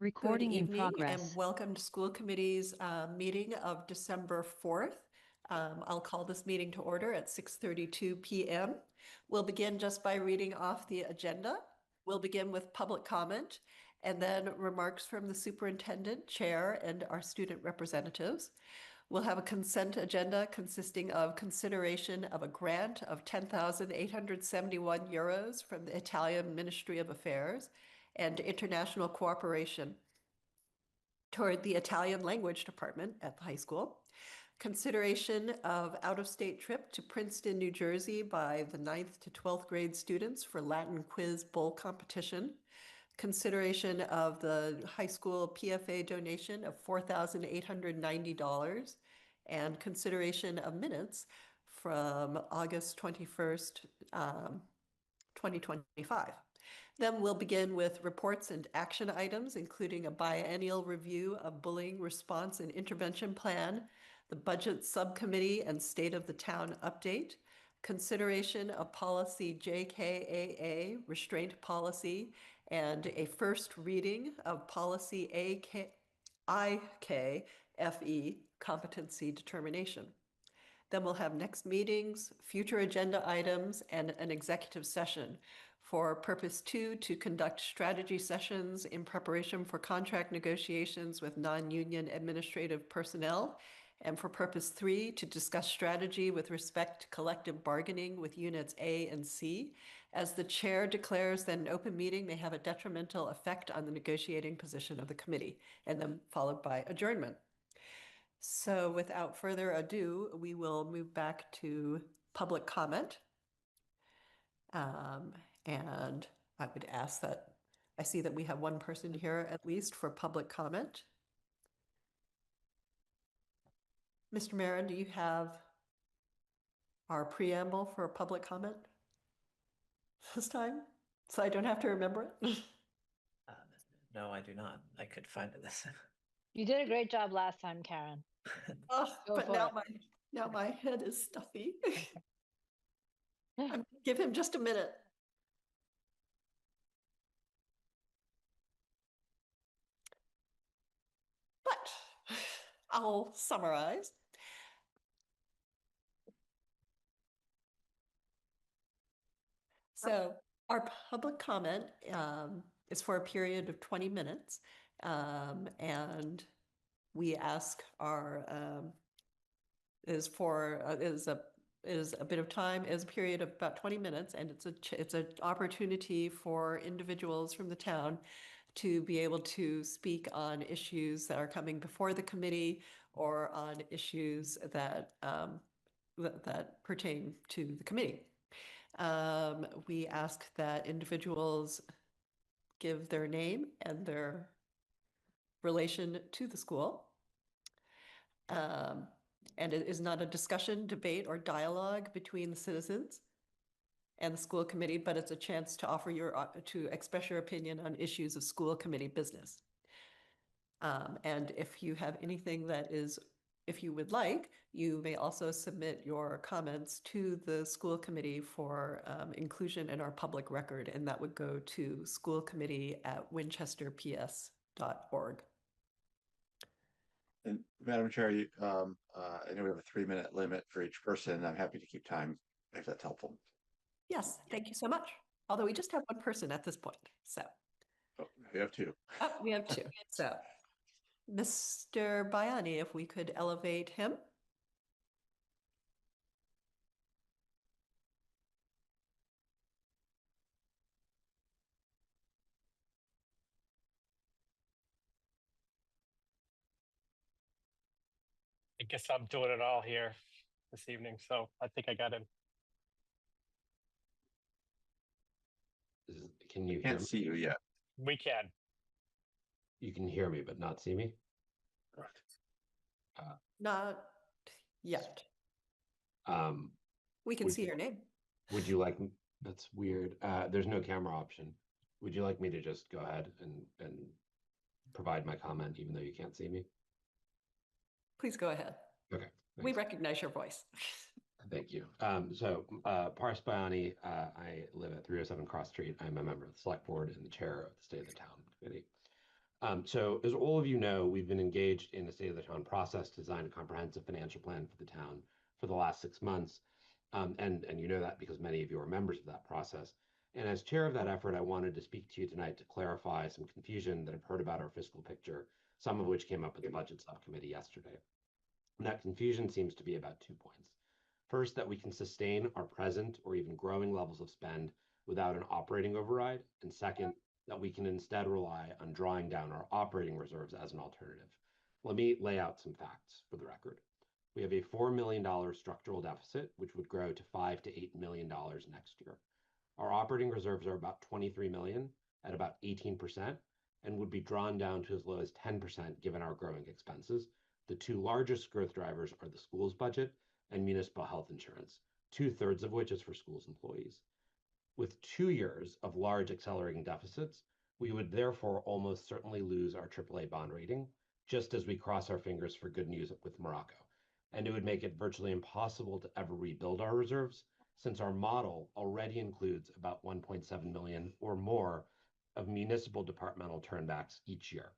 Good Recording in evening and progress. welcome to school committee's meeting of December 4th. I'll call this meeting to order at 6:32 p.m. We'll begin just by reading off the agenda. We'll begin with public comment and then remarks from the superintendent, chair, and our student representatives. We'll have a consent agenda consisting of consideration of a grant of 10,871 euros from the Italian Ministry of Affairs and international cooperation toward the Italian language department at the high school. Consideration of out-of-state trip to Princeton, New Jersey by the 9th to 12th grade students for Latin quiz bowl competition. Consideration of the high school PFA donation of $4,890 and consideration of minutes from August 21st, 2025. Then we'll begin with reports and action items, including a biennial review of bullying response and intervention plan, the budget subcommittee and state of the town update, consideration of policy JKAA, restraint policy, and a first reading of policy IKFE, competency determination. Then we'll have next meetings, future agenda items, and an executive session. For purpose 2, to conduct strategy sessions in preparation for contract negotiations with non-union administrative personnel. And for purpose 3, to discuss strategy with respect to collective bargaining with units A and C, as the chair declares that an open meeting may have a detrimental effect on the negotiating position of the committee, and then followed by adjournment. So without further ado, we will move back to public comment. And I would ask that, I see that we have one person here at least for public comment. Mr. Marin, do you have our preamble for public comment this time? So I don't have to remember it? No, I do not. I could find it this. You did a great job last time, Karen. Oh, Go but for now it. my head is stuffy. Give him just a minute. But I'll summarize. So our public comment is for a period of 20 minutes. And we ask our, is a bit of time, is a period of about 20 minutes, and it's an opportunity for individuals from the town to be able to speak on issues that are coming before the committee or on issues that that pertain to the committee. We ask that individuals give their name and their relation to the school. And it is not a discussion, debate, or dialogue between the citizens and the school committee, but it's a chance to offer to express your opinion on issues of school committee business. And if you have anything that is, if you would like, you may also submit your comments to the school committee for inclusion in our public record, and that would go to schoolcommittee@winchesterps.org. And Madam Chair, I know we have a 3-minute limit for each person. I'm happy to keep time if that's helpful. Yes, thank you so much. Although we just have one person at this point, so. Oh, we have two. Oh, we have two. So, Mr. Bayani, if we could elevate him. I guess I'm doing it all here this evening, so I think I got him. Can you Can't see you yet. We can. You can hear me, but not see me? Right. Not yet. Um, We can see your name. Would you like, that's weird. There's no camera option. Would you like me to just go ahead and provide my comment even though you can't see me? Please go ahead. Okay. We Thanks. recognize your voice. Thank you. Paris Bayani, I live at 307 Cross Street. I'm a member of the select board and the chair of the State of the Town Committee. So as all of you know, we've been engaged in a state of the town process to design a comprehensive financial plan for the town for the last 6 months. And you know that because many of you are members of that process. And as chair of that effort, I wanted to speak to you tonight to clarify some confusion that I've heard about our fiscal picture, some of which came up at the budget subcommittee yesterday. And that confusion seems to be about 2 points. First, that we can sustain our present or even growing levels of spend without an operating override. And second, that we can instead rely on drawing down our operating reserves as an alternative. Let me lay out some facts for the record. We have a $4 million structural deficit, which would grow to $5 to $8 million next year. Our operating reserves are about 23 million at about 18% and would be drawn down to as low as 10% given our growing expenses. The two largest growth drivers are the school's budget and municipal health insurance, 2/3 of which is for schools employees. With 2 years of large accelerating deficits, we would therefore almost certainly lose our AAA bond rating, just as we cross our fingers for good news with Morocco. And it would make it virtually impossible to ever rebuild our reserves, since our model already includes about 1.7 million or more of municipal departmental turnbacks each year.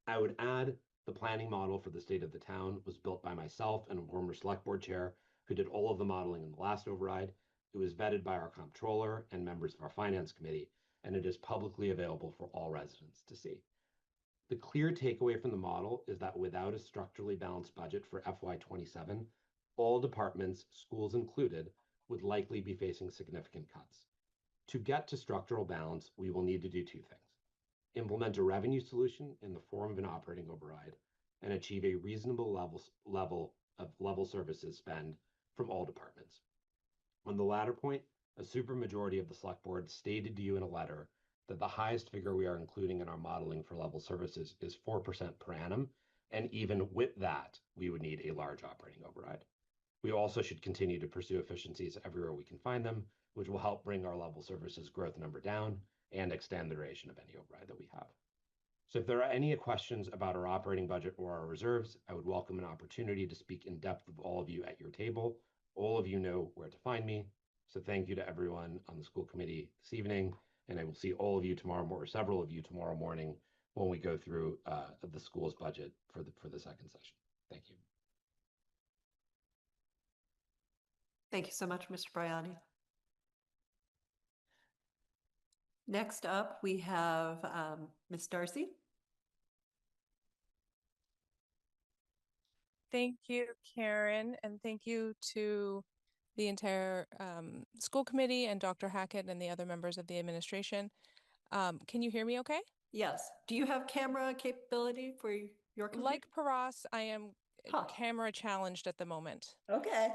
I would add the planning model for the state of the town was built by myself and a former select board chair who did all of the modeling in the last override. It was vetted by our comptroller and members of our finance committee, and it is publicly available for all residents to see. The clear takeaway from the model is that without a structurally balanced budget for FY27, all departments, schools included, would likely be facing significant cuts. To get to structural balance, we will need to do 2 things. Implement a revenue solution in the form of an operating override and achieve a reasonable level services spend from all departments. On the latter point, a supermajority of the select board stated to you in a letter that the highest figure we are including in our modeling for level services is 4% per annum, and even with that, we would need a large operating override. We also should continue to pursue efficiencies everywhere we can find them, which will help bring our level services growth number down and extend the duration of any override that we have. So if there are any questions about our operating budget or our reserves, I would welcome an opportunity to speak in depth with all of you at your table. All of you know where to find me. So thank you to everyone on the school committee this evening, and I will see all of you tomorrow morning, or several of you tomorrow morning, when we go through the school's budget for the second session. Thank you. Thank you so much, Mr. Briani. Next up, we have Ms. Darcy. Thank you, Karen, and thank you to the entire school committee and Dr. Hackett and the other members of the administration. Can you hear me okay? Yes. Do you have camera capability for your computer? Like Paras, I am Huh. camera challenged at the moment. Okay.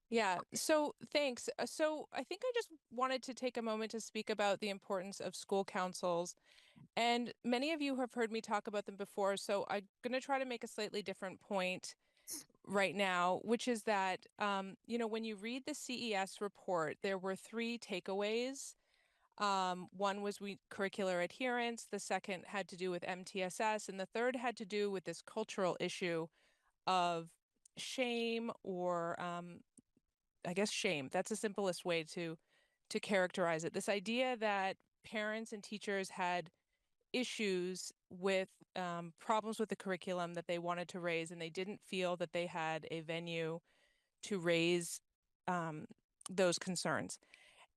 Yeah, so thanks. So I think I just wanted to take a moment to speak about the importance of school councils. And many of you have heard me talk about them before, so I'm going to try to make a slightly different point right now, which is that, when you read the CES report, there were 3 takeaways. One was curricular adherence, the second had to do with MTSS, and the third had to do with this cultural issue of shame or I guess shame. That's the simplest way to characterize it. This idea that parents and teachers had issues with problems with the curriculum that they wanted to raise, and they didn't feel that they had a venue to raise those concerns.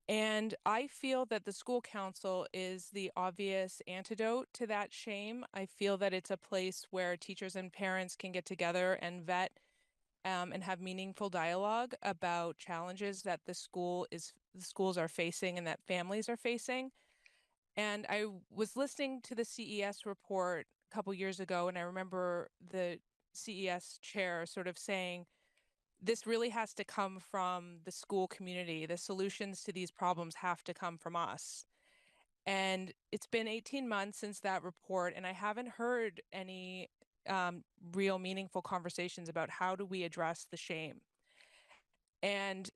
And I feel that the school council is the obvious antidote to that shame. I feel that it's a place where teachers and parents can get together and vet and have meaningful dialogue about challenges that the schools are facing and that families are facing. And I was listening to the CES report a couple years ago, and I remember the CES chair sort of saying, this really has to come from the school community. The solutions to these problems have to come from us. And it's been 18 months since that report, and I haven't heard any real meaningful conversations about how do we address the shame. And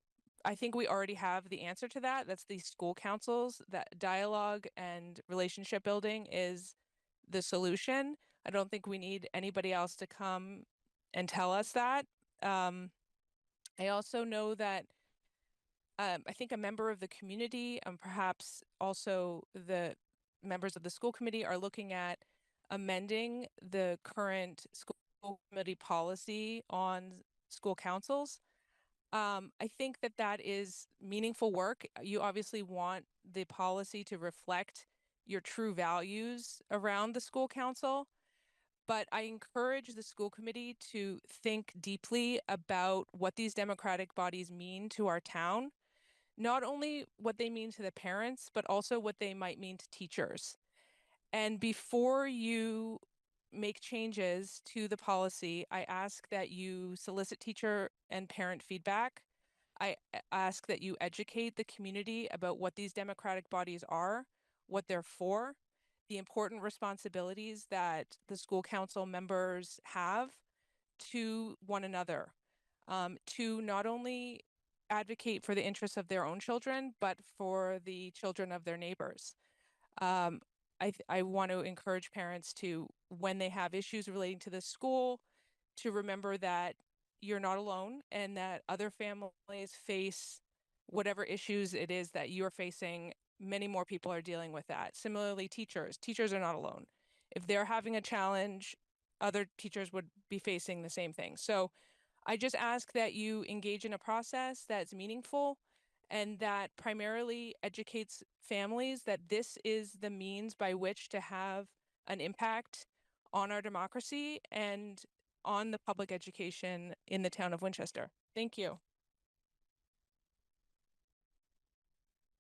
I think we already have the answer to that. That's the school councils. That dialogue and relationship building is the solution. I don't think we need anybody else to come and tell us that. I also know that I think a member of the community, perhaps also the members of the school committee are looking at amending the current school committee policy on school councils. I think that that is meaningful work. You obviously want the policy to reflect your true values around the school council, but I encourage the school committee to think deeply about what these democratic bodies mean to our town, not only what they mean to the parents, but also what they might mean to teachers. And before you make changes to the policy, I ask that you solicit teacher and parent feedback. I ask that you educate the community about what these democratic bodies are, what they're for, the important responsibilities that the school council members have to one another, to not only advocate for the interests of their own children, but for the children of their neighbors. Um, I want to encourage parents to, when they have issues relating to the school, to remember that you're not alone and that other families face whatever issues it is that you're facing. Many more people are dealing with that. Similarly, teachers are not alone. If they're having a challenge, other teachers would be facing the same thing. So I just ask that you engage in a process that's meaningful and that primarily educates families that this is the means by which to have an impact on our democracy and on the public education in the town of Winchester. Thank you.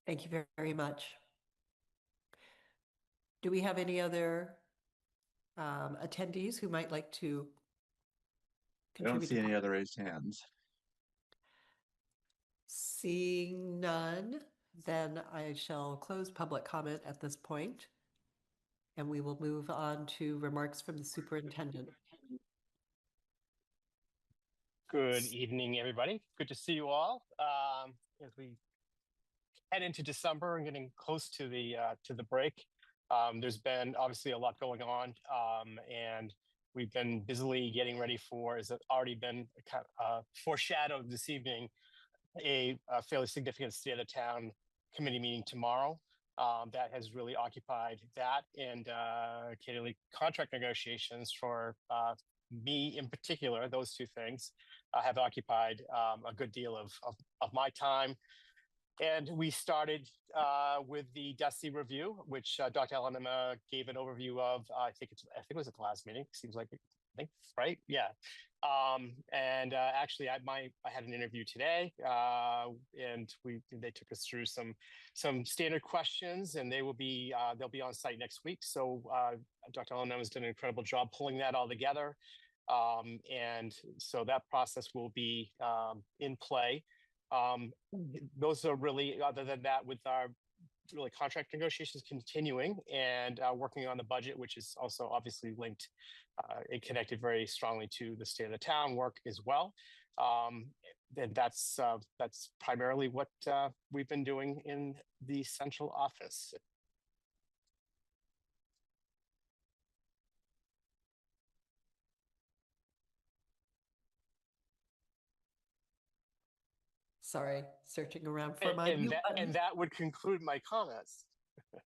Thank you very much. Do we have any other attendees who might like to I don't contribute see to any com- other raised hands. Seeing none, then I shall close public comment at this point, and we will move on to remarks from the superintendent. Good evening, everybody. Good to see you all. As we head into December and getting close to the break, there's been obviously a lot going on, and we've been busily getting ready for, as it already been kind of, foreshadowed this evening, a fairly significant state of the town committee meeting tomorrow. That has really occupied that, and candidly, contract negotiations for me in particular. Those two things have occupied a good deal of my time. And we started with the DESI review, which Dr. Ellenema gave an overview of. I think it was at the last meeting. Seems like I think right, yeah. And actually, I had an interview today, and they took us through some standard questions, and they'll be on site next week. So Dr. Ellenema has done an incredible job pulling that all together, and so that process will be in play. Those are really, other than that, with our really contract negotiations continuing and working on the budget, which is also obviously linked and connected very strongly to the state of the town work as well. And that's primarily what we've been doing in the central office. Sorry, searching around for my mute button. And that would conclude my comments.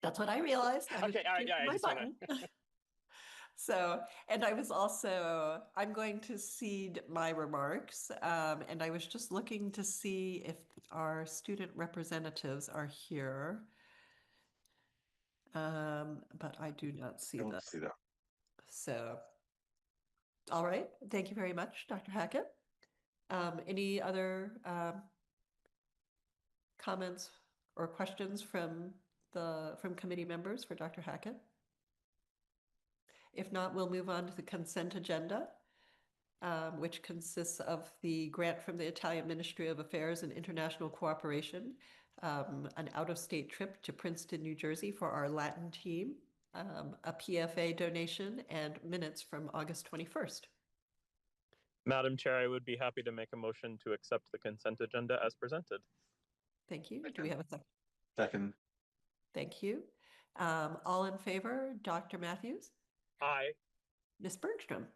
That's what I realized. I was Okay, all right, looking yeah, for I my just button. So, and I was also, I'm going to cede my remarks, and I was just looking to see if our student representatives are here. But I do not see I don't them. see that. So, all right. Thank you very much, Dr. Hackett. Any other comments or questions from committee members for Dr. Hackett? If not, we'll move on to the consent agenda, which consists of the grant from the Italian Ministry of Affairs and International Cooperation, an out-of-state trip to Princeton, New Jersey for our Latin team, a PFA donation, and minutes from August 21st. Madam Chair, I would be happy to make a motion to accept the consent agenda as presented. Thank you. Do we have a second? Second. Thank you. All in favor, Dr. Matthews? Aye. Ms. Bergstrom?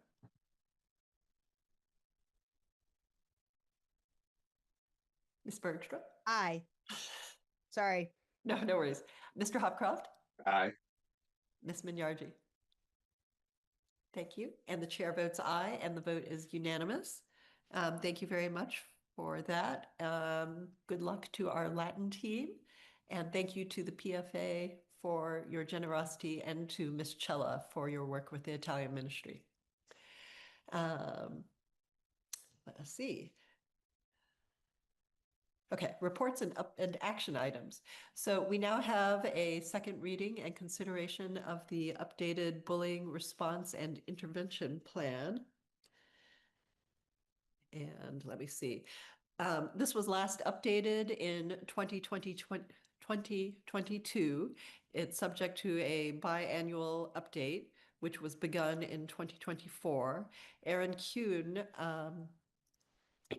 Ms. Bergstrom? Aye. Sorry. No worries. Mr. Hopcroft? Aye. Ms. Minyarji? Thank you. And the chair votes aye, and the vote is unanimous. Thank you very much for that. Good luck to our Latin team. And thank you to the PFA for your generosity and to Ms. Cella for your work with the Italian ministry. Let's see. Okay, reports and action items. So we now have a second reading and consideration of the updated bullying response and intervention plan. And let me see. This was last updated in 2022. It's subject to a biannual update, which was begun in 2024. Aaron Kuhn,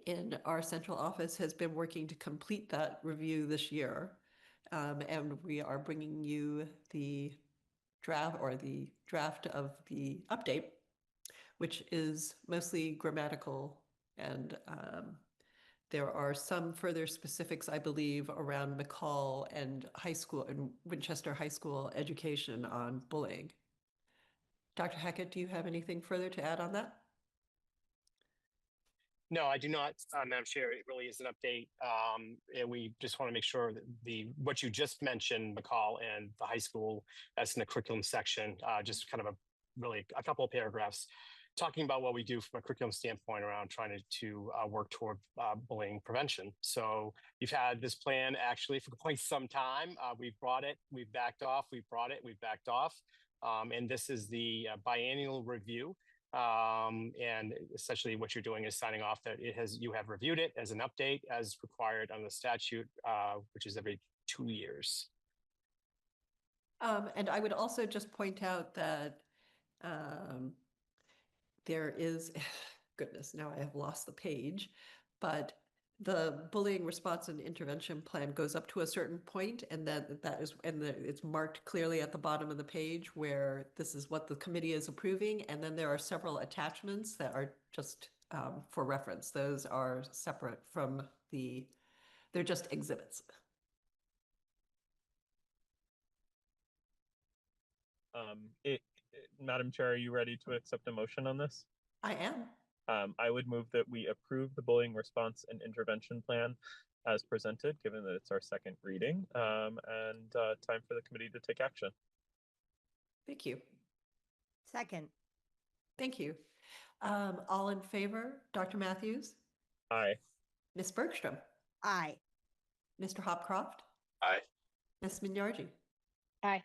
in our central office, has been working to complete that review this year. And we are bringing you the draft of the update, which is mostly grammatical, and there are some further specifics, I believe, around McCall and high school and Winchester High School education on bullying. Dr. Hackett, do you have anything further to add on that? No, I do not, Madam Chair. It really is an update. And we just want to make sure that what you just mentioned, McCall and the high school, that's in the curriculum section, just kind of really a couple of paragraphs talking about what we do from a curriculum standpoint around trying to work toward bullying prevention. So you've had this plan actually for quite some time. We've brought it, we've backed off, we've brought it, we've backed off. And this is the biennial review. And essentially what you're doing is signing off that you have reviewed it as an update as required under the statute, which is every 2 years. And I would also just point out that there is, goodness, now I have lost the page, but the bullying response and intervention plan goes up to a certain point, and then it's marked clearly at the bottom of the page where this is what the committee is approving, and then there are several attachments that are just for reference. Those are separate from they're just exhibits. Madam Chair, are you ready to accept a motion on this? I am. I would move that we approve the bullying response and intervention plan as presented, given that it's our second reading, and time for the committee to take action. Thank you. Second. Thank you. All in favor? Dr. Matthews? Aye. Ms. Bergstrom? Aye. Mr. Hopcroft? Aye. Ms. Minyarji? Aye.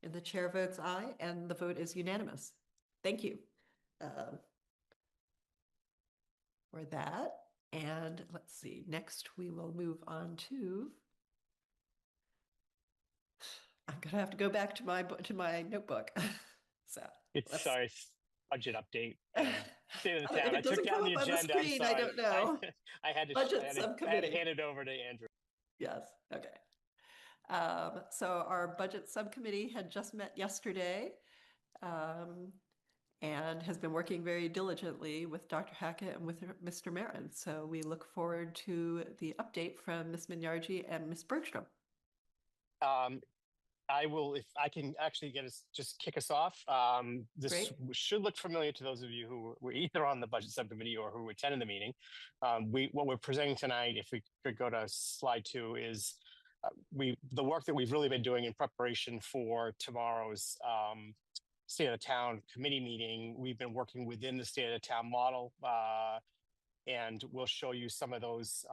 And the chair votes aye, and the vote is unanimous. Thank you for that. And let's see, next we will move on to, I'm gonna have to go back to my notebook. So It's budget update. State of the If town. it I took doesn't down come the up on the agenda. I'm screen, I sorry. don't know. I had to Budget I had to subcommittee. hand it over to Andrew. Yes, okay. So our budget subcommittee had just met yesterday and has been working very diligently with Dr. Hackett and with Mr. Marin. So we look forward to the update from Ms. Minyarji and Ms. Bergstrom. I will, if I can actually just kick us off. This Great. should look familiar to those of you who were either on the budget subcommittee or who attended the meeting. What we're presenting tonight, if we could go to slide 2, is the work that we've really been doing in preparation for tomorrow's State of the Town committee meeting. We've been working within the State of the Town model, and we'll show you some of those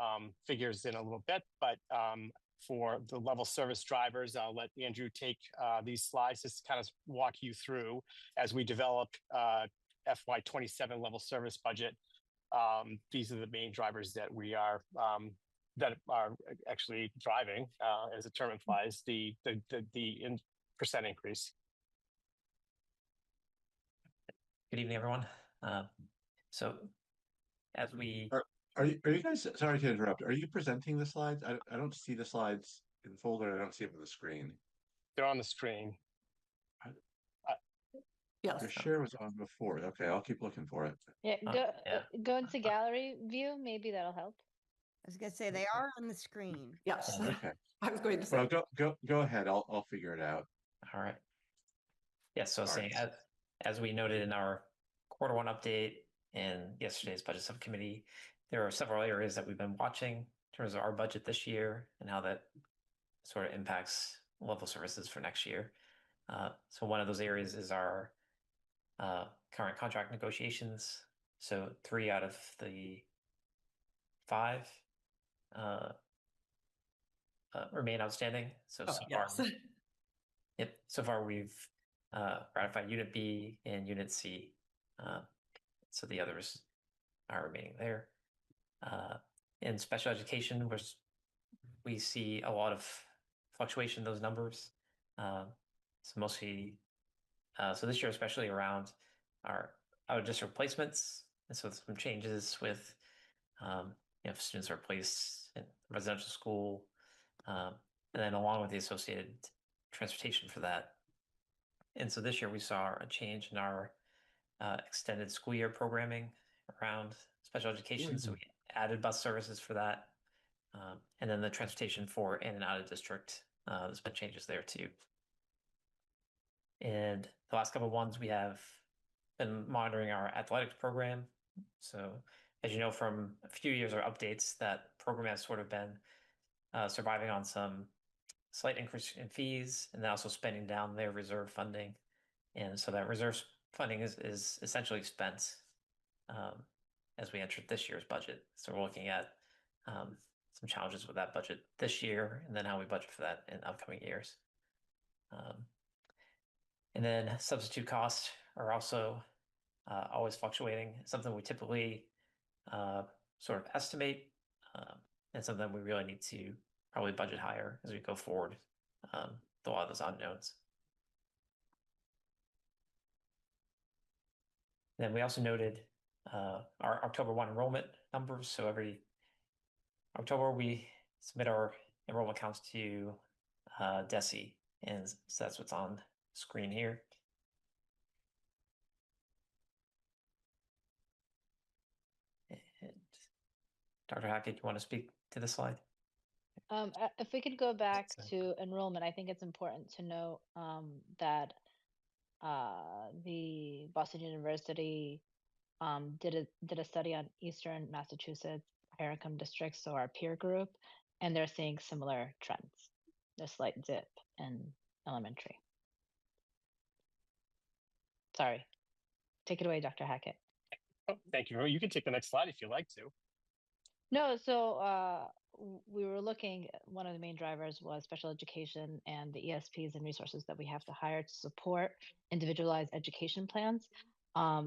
figures in a little bit. But for the level service drivers, I'll let Andrew take these slides just to kind of walk you through as we develop FY27 level service budget. These are the main drivers that we are that are actually driving, as the term implies, the percent increase. Good evening, everyone. So as we Are you guys, sorry to interrupt, are you presenting the slides? I don't see the slides in the folder. I don't see them on the screen. They're on the screen. Yes. The share was on before. Okay, I'll keep looking for it. Yeah, yeah. go into gallery view. Maybe that'll help. I was gonna say they are on the screen. Yes. Okay. I was going to say. Well, go ahead. I'll figure it out. All right. Yes, so I was saying, as we noted in our quarter one update and yesterday's budget subcommittee, there are several areas that we've been watching in terms of our budget this year and how that sort of impacts level services for next year. So one of those areas is our current contract negotiations. So 3 out of the 5 remain outstanding. So Oh, so yes. far, yep. So far we've ratified Unit B and Unit C. So the others are remaining there. In special education, we see a lot of fluctuation in those numbers. So mostly, so this year, especially around our out of district placements, and so some changes with, if students are placed in residential school, and then along with the associated transportation for that. And so this year we saw a change in our extended school year programming around special education. So we added bus services for that. And then the transportation for in and out of district, there's been changes there too. And the last couple of ones we have been monitoring our athletics program. So as you know from a few years of updates, that program has sort of been surviving on some slight increase in fees and then also spending down their reserve funding. And so that reserve funding is essentially spent as we enter this year's budget. So we're looking at some challenges with that budget this year and then how we budget for that in upcoming years. And then substitute costs are also always fluctuating, something we typically sort of estimate and something we really need to probably budget higher as we go forward with a lot of those unknowns. Then we also noted our October 1 enrollment numbers. So every October, we submit our enrollment counts to DESE, and so that's what's on screen here. And Dr. Hackett, you want to speak to this slide? If we could go back So- to enrollment, I think it's important to note that the Boston University did a study on Eastern Massachusetts higher income districts, so our peer group, and they're seeing similar trends. A slight dip in elementary. Sorry, take it away, Dr. Hackett. Oh, thank you. You can take the next slide if you like to. No, so we were looking, one of the main drivers was special education and the ESPs and resources that we have to hire to support individualized education plans.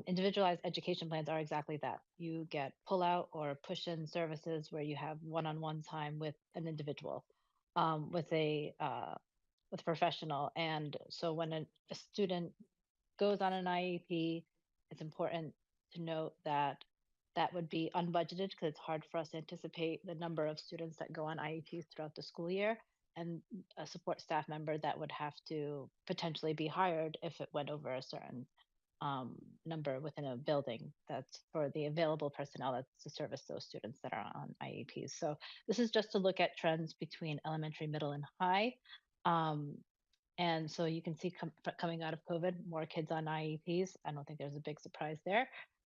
Individualized education plans are exactly that. You get pull-out or push-in services where you have one-on-one time with an individual, with a professional. And so when a student goes on an IEP, it's important to note that that would be unbudgeted because it's hard for us to anticipate the number of students that go on IEPs throughout the school year, and a support staff member that would have to potentially be hired if it went over a certain number within a building. That's for the available personnel that's to service those students that are on IEPs. So this is just to look at trends between elementary, middle, and high. And so you can see coming out of COVID, more kids on IEPs. I don't think there's a big surprise there,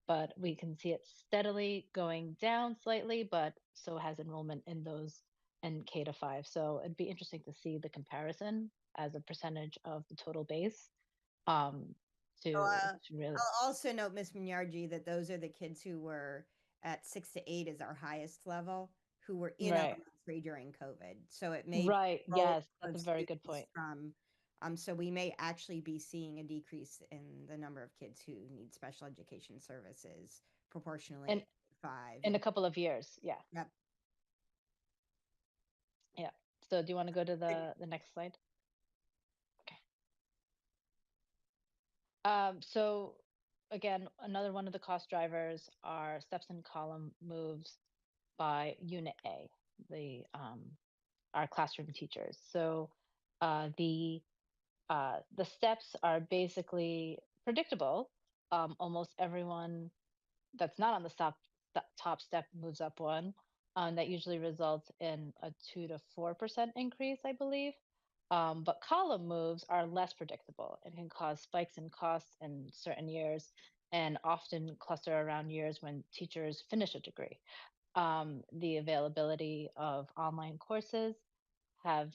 but we can see it steadily going down slightly, but so has enrollment in those in K to 5. So it'd be interesting to see the comparison as a percentage of the total base. To really. I'll also note, Ms. Minyarji, that those are the kids who were at 6 to 8 is our highest level, who were in Right. elementary during COVID. So it may Right. roll Yes, of that's a very good students point. from, so we may actually be seeing a decrease in the number of kids who need special education services proportionally In- to 5. In a couple of years, yeah. Yep. Yeah. So do you want to go to the next slide? Okay. So again, another one of the cost drivers are steps and column moves by Unit A, the our classroom teachers. So the steps are basically predictable. Almost everyone that's not on the top step moves up one. That usually results in a 2 to 4% increase, I believe. But column moves are less predictable and can cause spikes in costs in certain years and often cluster around years when teachers finish a degree. The availability of online courses have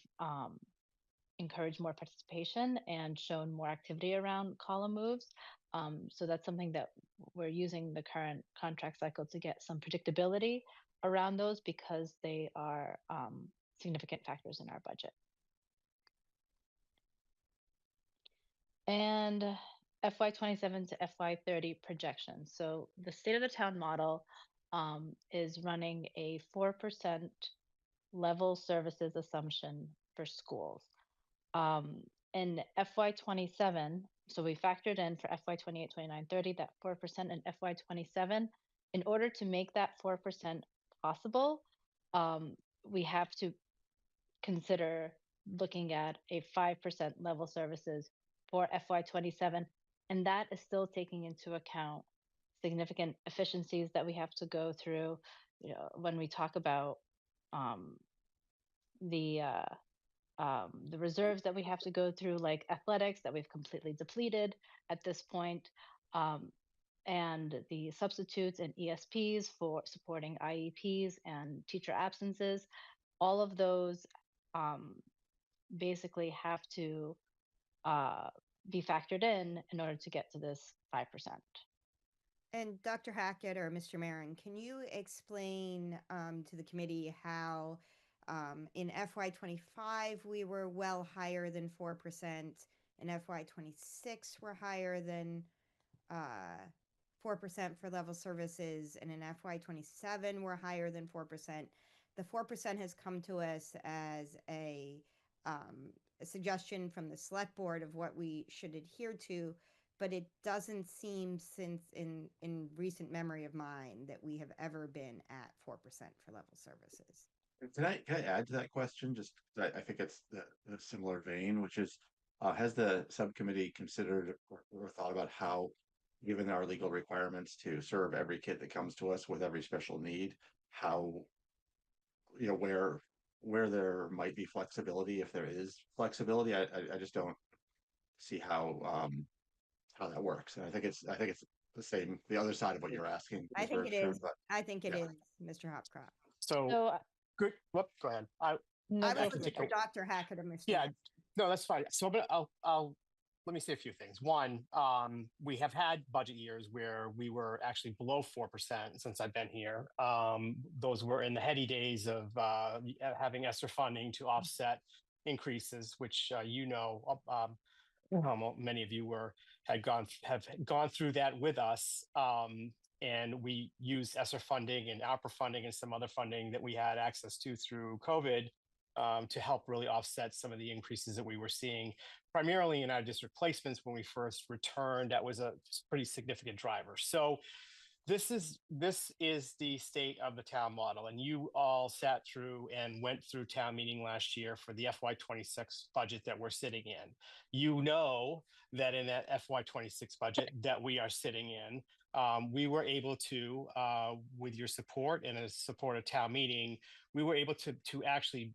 encouraged more participation and shown more activity around column moves. So that's something that we're using the current contract cycle to get some predictability around those because they are significant factors in our budget. And FY27 to FY30 projections. So the state of the town model is running a 4% level services assumption for schools. In FY27, so we factored in for FY28, 29, 30, that 4% in FY27. In order to make that 4% possible, we have to consider looking at a 5% level services for FY27. And that is still taking into account significant efficiencies that we have to go through. You know, when we talk about the reserves that we have to go through, like athletics, that we've completely depleted at this point, and the substitutes and ESPs for supporting IEPs and teacher absences, all of those basically have to be factored in order to get to this 5%. And Dr. Hackett or Mr. Marin, can you explain to the committee how in FY25 we were well higher than 4%, in FY26 we're higher than 4% for level services, and in FY27 we're higher than 4%. The 4% has come to us as a suggestion from the select board of what we should adhere to, but it doesn't seem, since in recent memory of mine, that we have ever been at 4% for level services. Can I add to that question? Just I think it's the similar vein, which is, has the subcommittee considered or thought about how, given our legal requirements to serve every kid that comes to us with every special need, how, you know, where there might be flexibility, if there is flexibility? I just don't see how that works. And I think it's the same, the other side of what you're asking. I think it is. But I think it yeah. is, Mr. Hopcroft. So good. Whoop, go ahead. No, I go was for looking it. for Dr. Hackett or Mr. Yeah, Marin. no, that's fine. So I'll let me say a few things. One, we have had budget years where we were actually below 4% since I've been here. Those were in the heady days of having ESSER funding to offset increases, which many of you have gone through that with us. And we used ESSER funding and ARPA funding and some other funding that we had access to through COVID to help really offset some of the increases that we were seeing, primarily in our district placements when we first returned. That was a pretty significant driver. So this is the state of the town model, and you all sat through and went through town meeting last year for the FY26 budget that we're sitting in. You know that in that FY26 budget that we are sitting in, we were able to, with your support and a support of town meeting, we were able to actually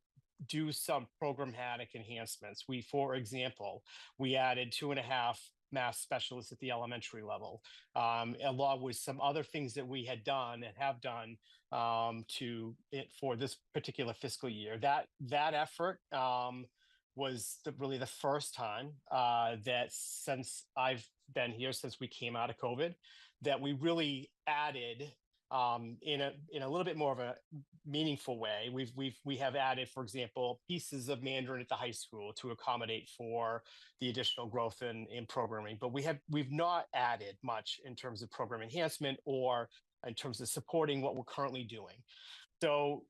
do some programmatic enhancements. For example, we added 2.5 math specialists at the elementary level, along with some other things that we had done and have done for this particular fiscal year. That effort was really the first time that since I've been here, since we came out of COVID, that we really added in a little bit more of a meaningful way. We have added, for example, pieces of Mandarin at the high school to accommodate for the additional growth in programming. But we've not added much in terms of program enhancement or in terms of supporting what we're currently doing. So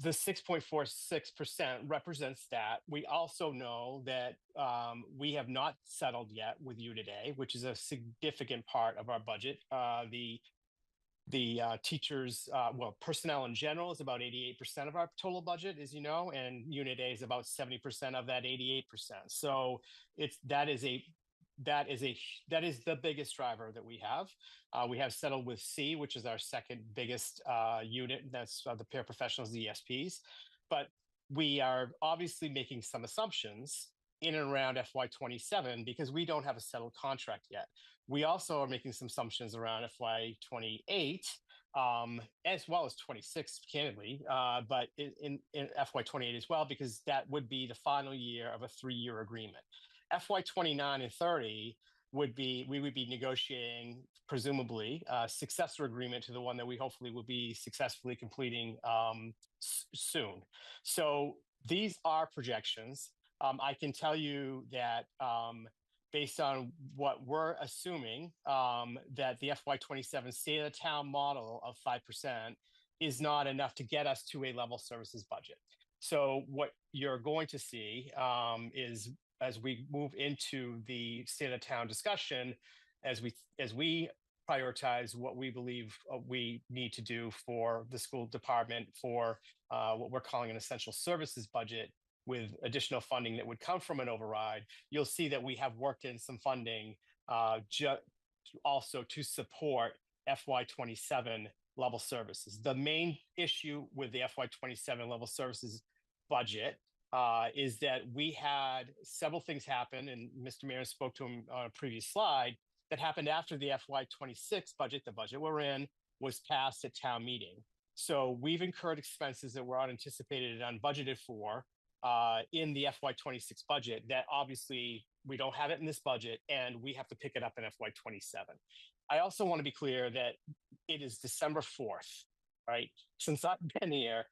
the 6.46% represents that. We also know that we have not settled yet with you today, which is a significant part of our budget. The teachers, personnel in general is about 88% of our total budget, as you know, and Unit A is about 70% of that 88%. So that is the biggest driver that we have. We have settled with C, which is our second biggest unit. That's the paraprofessionals, the ESPs. But we are obviously making some assumptions in and around FY27 because we don't have a settled contract yet. We also are making some assumptions around FY28 as well as 26, candidly, but in FY28 as well, because that would be the final year of a 3-year agreement. FY29 and 30 we would be negotiating, presumably, a successor agreement to the one that we hopefully will be successfully completing soon. So these are projections. I can tell you that based on what we're assuming, that the FY27 state of the town model of 5% is not enough to get us to a level services budget. So what you're going to see is, as we move into the state of the town discussion, as we prioritize what we believe we need to do for the school department for what we're calling an essential services budget, with additional funding that would come from an override, you'll see that we have worked in some funding also to support FY27 level services. The main issue with the FY27 level services budget is that we had several things happen, and Mr. Mayor spoke to him on a previous slide, that happened after the FY26 budget. The budget we're in was passed at town meeting. So we've incurred expenses that were unanticipated and unbudgeted for in the FY26 budget that obviously we don't have it in this budget, and we have to pick it up in FY27. I also want to be clear that it is December 4th, right? Since I've been here,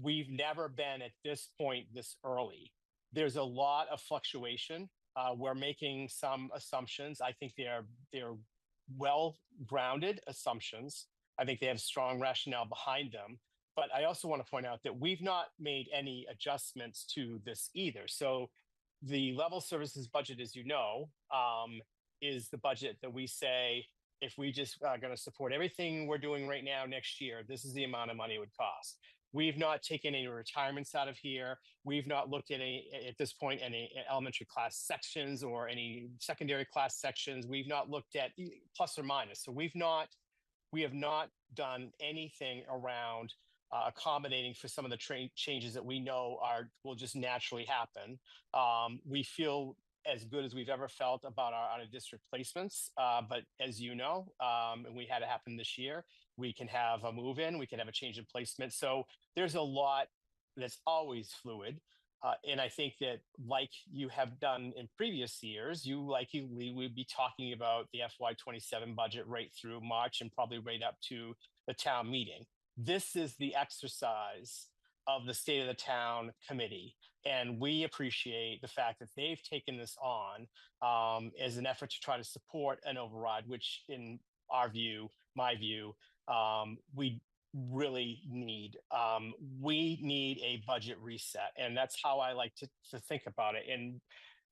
we've never been at this point this early. There's a lot of fluctuation. We're making some assumptions. I think they're well-grounded assumptions. I think they have strong rationale behind them. But I also want to point out that we've not made any adjustments to this either. So the level services budget, as you know, is the budget that we say, if we just are going to support everything we're doing right now next year, this is the amount of money it would cost. We've not taken any retirements out of here. We've not looked at at this point, any elementary class sections or any secondary class sections. We've not looked at plus or minus. So we have not done anything around accommodating for some of the changes that we know will just naturally happen. We feel as good as we've ever felt about our out-of-district placements. But as you know, and we had it happen this year, we can have a move-in, we can have a change in placement. So there's a lot that's always fluid. And I think that, like you have done in previous years, you likely would be talking about the FY27 budget right through March and probably right up to the town meeting. This is the exercise of the State of the Town Committee. And we appreciate the fact that they've taken this on as an effort to try to support an override, which in our view, my view, we really need. We need a budget reset. And that's how I like to think about it. And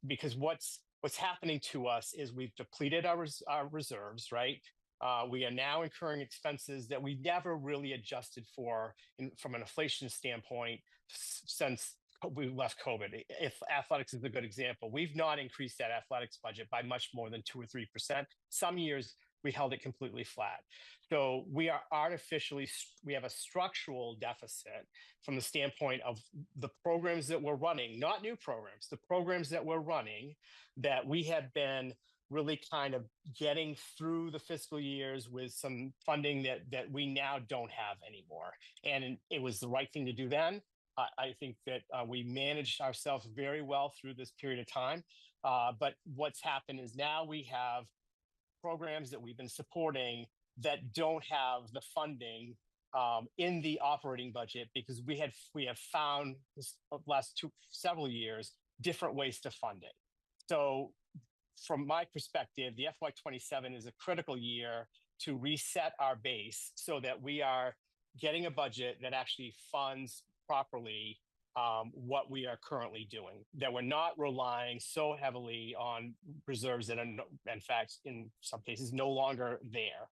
because what's happening to us is we've depleted our reserves, right? We are now incurring expenses that we never really adjusted for from an inflation standpoint since we left COVID. If athletics is a good example, we've not increased that athletics budget by much more than 2 or 3%. Some years we held it completely flat. So we have a structural deficit from the standpoint of the programs that we're running, not new programs, the programs that we're running that we have been really kind of getting through the fiscal years with some funding that we now don't have anymore. And it was the right thing to do then. I think that we managed ourselves very well through this period of time. But what's happened is now we have programs that we've been supporting that don't have the funding in the operating budget, because we have found this last several years different ways to fund it. So from my perspective, the FY27 is a critical year to reset our base so that we are getting a budget that actually funds properly what we are currently doing, that we're not relying so heavily on reserves that are, in fact, in some cases, no longer there.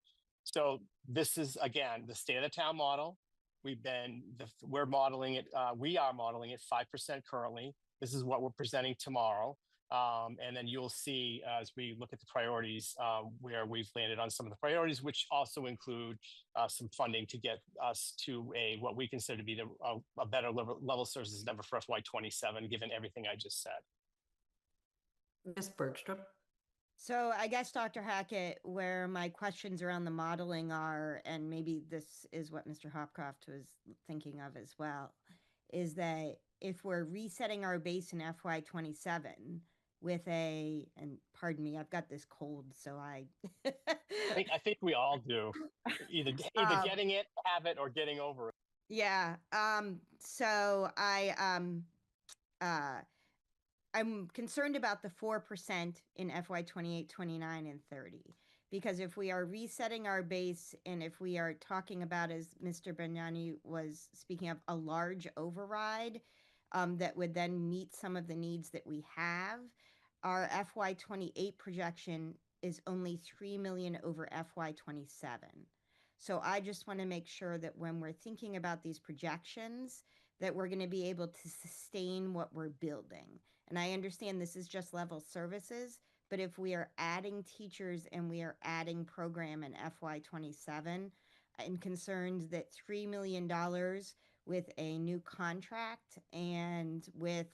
So this is, again, the state of the town model. We're modeling it. We are modeling it 5% currently. This is what we're presenting tomorrow. And then you'll see as we look at the priorities where we've landed on some of the priorities, which also include some funding to get us to what we consider to be a better level services number for FY27, given everything I just said. Ms. Bergstrom. So I guess, Dr. Hackett, where my questions around the modeling are, and maybe this is what Mr. Hopcroft was thinking of as well, is that if we're resetting our base in FY27 with and pardon me, I've got this cold, so I think we all do. Either getting it, have it, or getting over it. Yeah. So I'm concerned about the 4% in FY 28, 29, and 30. Because if we are resetting our base and if we are talking about, as Mr. Bagnani was speaking of, a large override that would then meet some of the needs that we have, our FY 28 projection is only 3 million over FY 27. So I just want to make sure that when we're thinking about these projections, that we're going to be able to sustain what we're building. And I understand this is just level services, but if we are adding teachers and we are adding program in FY27, I'm concerned that $3 million with a new contract and with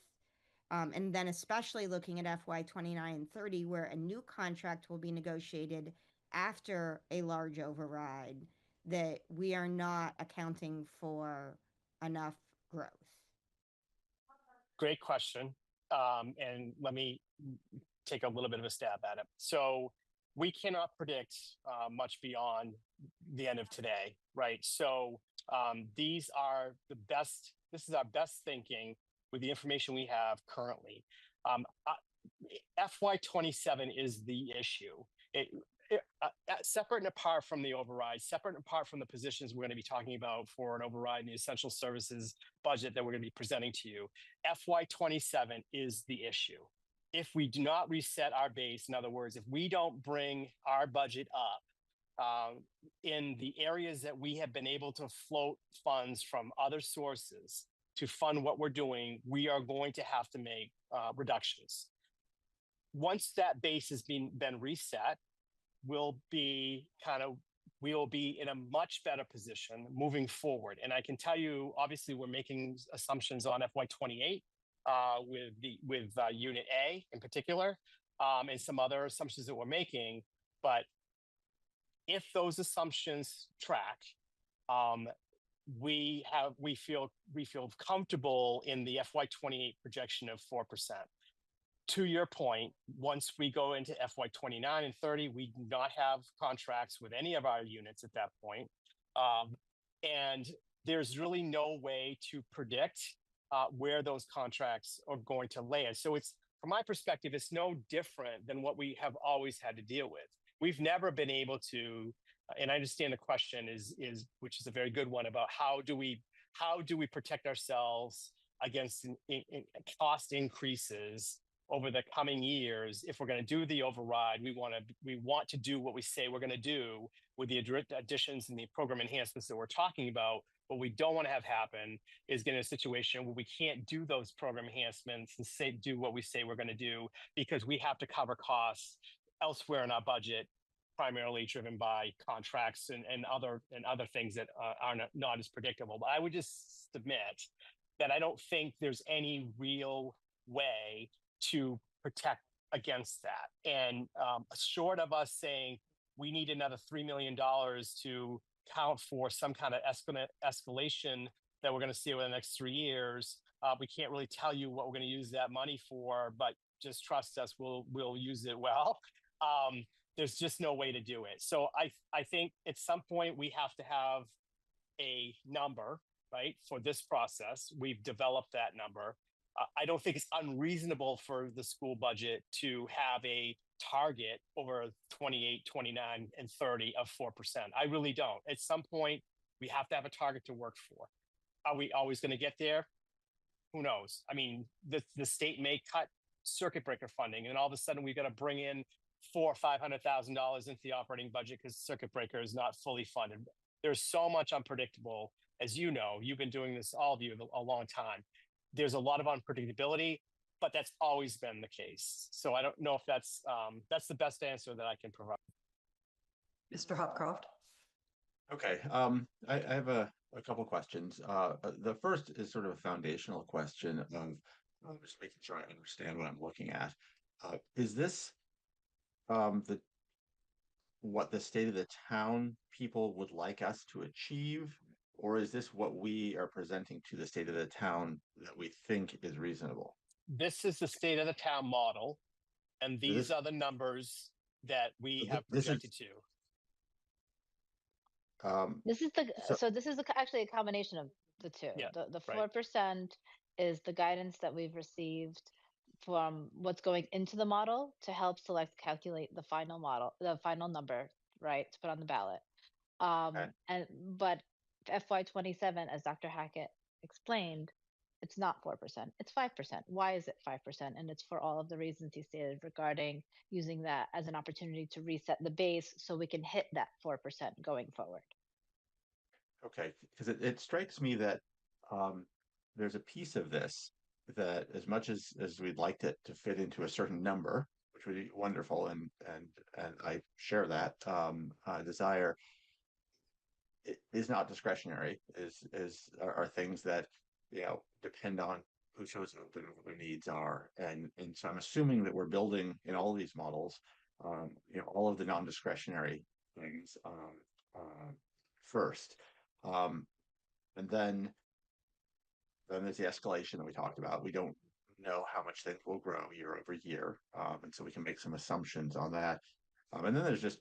and then especially looking at FY 29 and 30, where a new contract will be negotiated after a large override, that we are not accounting for enough growth. Great question. And let me take a little bit of a stab at it. So we cannot predict much beyond the end of today, right? So this is our best thinking with the information we have currently. FY27 is the issue. Separate and apart from the override, separate and apart from the positions we're going to be talking about for an override in the essential services budget that we're going to be presenting to you, FY27 is the issue. If we do not reset our base, in other words, if we don't bring our budget up in the areas that we have been able to float funds from other sources to fund what we're doing, we are going to have to make reductions. Once that base has been reset, we'll be in a much better position moving forward. And I can tell you, obviously, we're making assumptions on FY28 with Unit A in particular, and some other assumptions that we're making. But if those assumptions track, we feel comfortable in the FY28 projection of 4%. To your point, once we go into FY29 and 30, we do not have contracts with any of our units at that point. And there's really no way to predict where those contracts are going to land. So it's, from my perspective, it's no different than what we have always had to deal with. We've never been able to, and I understand the question is which is a very good one, about how do we protect ourselves against cost increases over the coming years. If we're going to do the override, we want to do what we say we're going to do with the additions and the program enhancements that we're talking about. What we don't want to have happen is get in a situation where we can't do those program enhancements and do what we say we're going to do because we have to cover costs elsewhere in our budget, primarily driven by contracts and other things that are not as predictable. But I would just submit that I don't think there's any real way to protect against that. And short of us saying we need another $3 million to count for some kind of escalation that we're going to see over the next 3 years, we can't really tell you what we're going to use that money for, but just trust us, we'll use it well. There's just no way to do it. So I think at some point we have to have a number, right, for this process. We've developed that number. I don't think it's unreasonable for the school budget to have a target over 28, 29, and 30 of 4%. I really don't. At some point, we have to have a target to work for. Are we always going to get there? Who knows? I mean, the state may cut circuit breaker funding, and all of a sudden we've got to bring in $400,000 or $500,000 into the operating budget because circuit breaker is not fully funded. There's so much unpredictable, as you know. You've been doing this, all of you, a long time. There's a lot of unpredictability. but that's always been the case. So I don't know if that's the best answer that I can provide. Mr. Hopcroft? Okay, I have a couple questions. The first is sort of a foundational question of just making sure I understand what I'm looking at. Is this what the state of the town people would like us to achieve, or is this what we are presenting to the state of the town that we think is reasonable? This is the state of the town model, and these are the numbers that we have projected to. This is actually a combination of the two. Yeah, The 4% is the guidance that we've received from what's going into the model to help calculate the final model, the final number, right, to put on the ballot. But FY27, as Dr. Hackett explained, it's not 4%, it's 5%. Why is it 5%? And it's for all of the reasons he stated regarding using that as an opportunity to reset the base so we can hit that 4% going forward. Okay, because it strikes me that there's a piece of this that, as much as we'd like it to fit into a certain number, which would be wonderful, and I share that desire, it is not discretionary. Are things that depend on who shows up and what their needs are, and so I'm assuming that we're building in all of these models, all of the non-discretionary things first, and then there's the escalation that we talked about. We don't know how much things will grow year over year, and so we can make some assumptions on that. And then there's just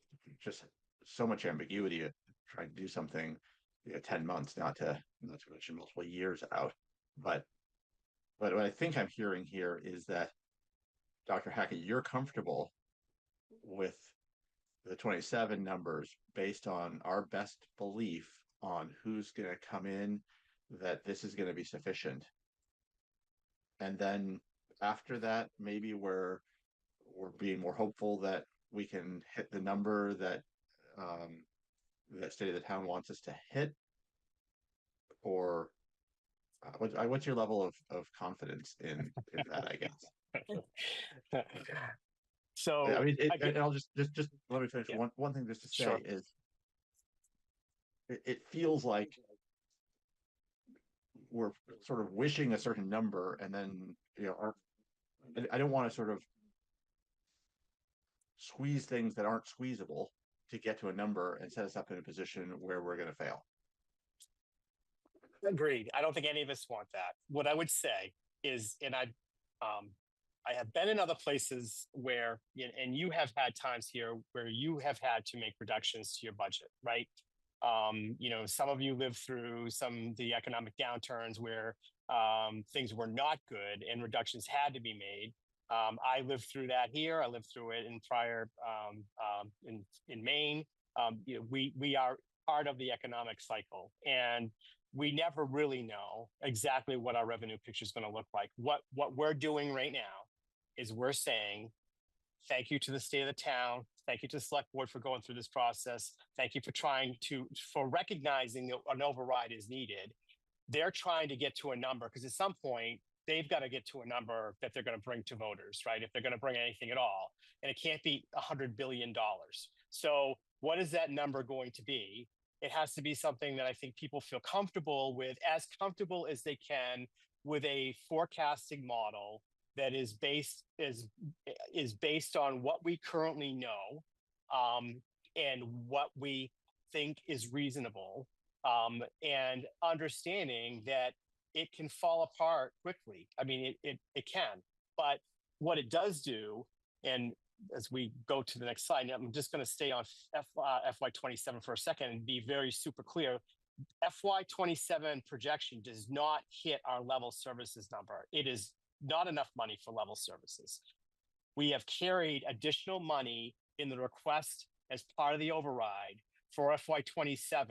so much ambiguity trying to do something 10 months, not to mention multiple years out. But what I think I'm hearing here is that, Dr. Hackett, you're comfortable with the 27 numbers based on our best belief on who's going to come in, that this is going to be sufficient. And then after that, maybe we're being more hopeful that we can hit the number that that state of the town wants us to hit, or what's your level of confidence in that, I guess? So I mean, and I'll just let me finish. One thing just to say is, it feels like we're sort of wishing a certain number, and then I don't want to sort of squeeze things that aren't squeezable to get to a number and set us up in a position where we're going to fail. Agreed. I don't think any of us want that. What I would say is, and I have been in other places where, and you have had times here where you have had to make reductions to your budget, right? Some of you lived through some of the economic downturns where things were not good and reductions had to be made. I lived through that here. I lived through it in prior in Maine. We are part of the economic cycle, and we never really know exactly what our revenue picture is going to look like. What we're doing right now is we're saying thank you to the state of the town. Thank you to the select board for going through this process. Thank you for recognizing that an override is needed. They're trying to get to a number, because at some point they've got to get to a number that they're going to bring to voters, right? If they're going to bring anything at all, and it can't be $100 billion. So what is that number going to be? It has to be something that I think people feel comfortable with, as comfortable as they can with a forecasting model that is based on what we currently know, and what we think is reasonable, and understanding that it can fall apart quickly. I mean, it can, but what it does do, and as we go to the next slide, I'm just going to stay on FY27 for a second and be very super clear. FY27 projection does not hit our level services number. It is not enough money for level services. We have carried additional money in the request as part of the override for FY27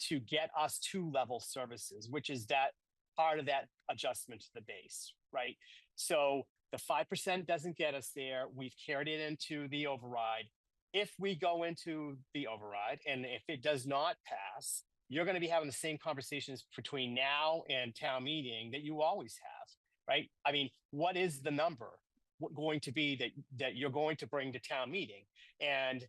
to get us to level services, which is that part of that adjustment to the base, right? So the 5% doesn't get us there. We've carried it into the override. If we go into the override, and if it does not pass, you're going to be having the same conversations between now and town meeting that you always have. right? I mean, what is the number going to be that you're going to bring to town meeting? And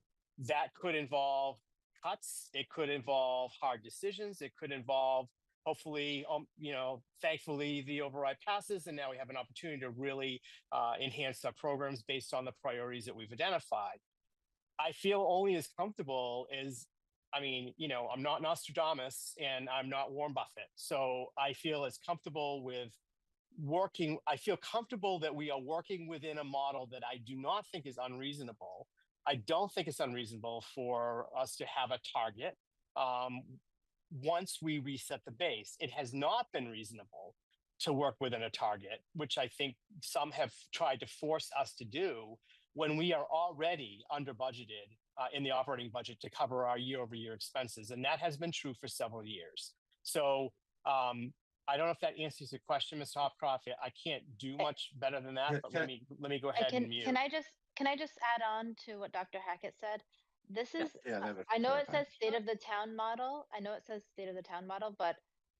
that could involve cuts. It could involve hard decisions. It could involve, hopefully, thankfully the override passes, and now we have an opportunity to really enhance our programs based on the priorities that we've identified. I feel only as comfortable as, I'm not Nostradamus and I'm not Warren Buffett. So I feel as comfortable with I feel comfortable that we are working within a model that I do not think is unreasonable. I don't think it's unreasonable for us to have a target once we reset the base. It has not been reasonable to work within a target, which I think some have tried to force us to do when we are already under budgeted in the operating budget to cover our year-over-year expenses. And that has been true for several years. So I don't know if that answers your question, Mr. Hopcroft. I can't do much better than that, but let me go ahead and mute. Can I just add on to what Dr. Hackett said? This is, Yeah, I know it says state of the town model. I know it says state of the town model, but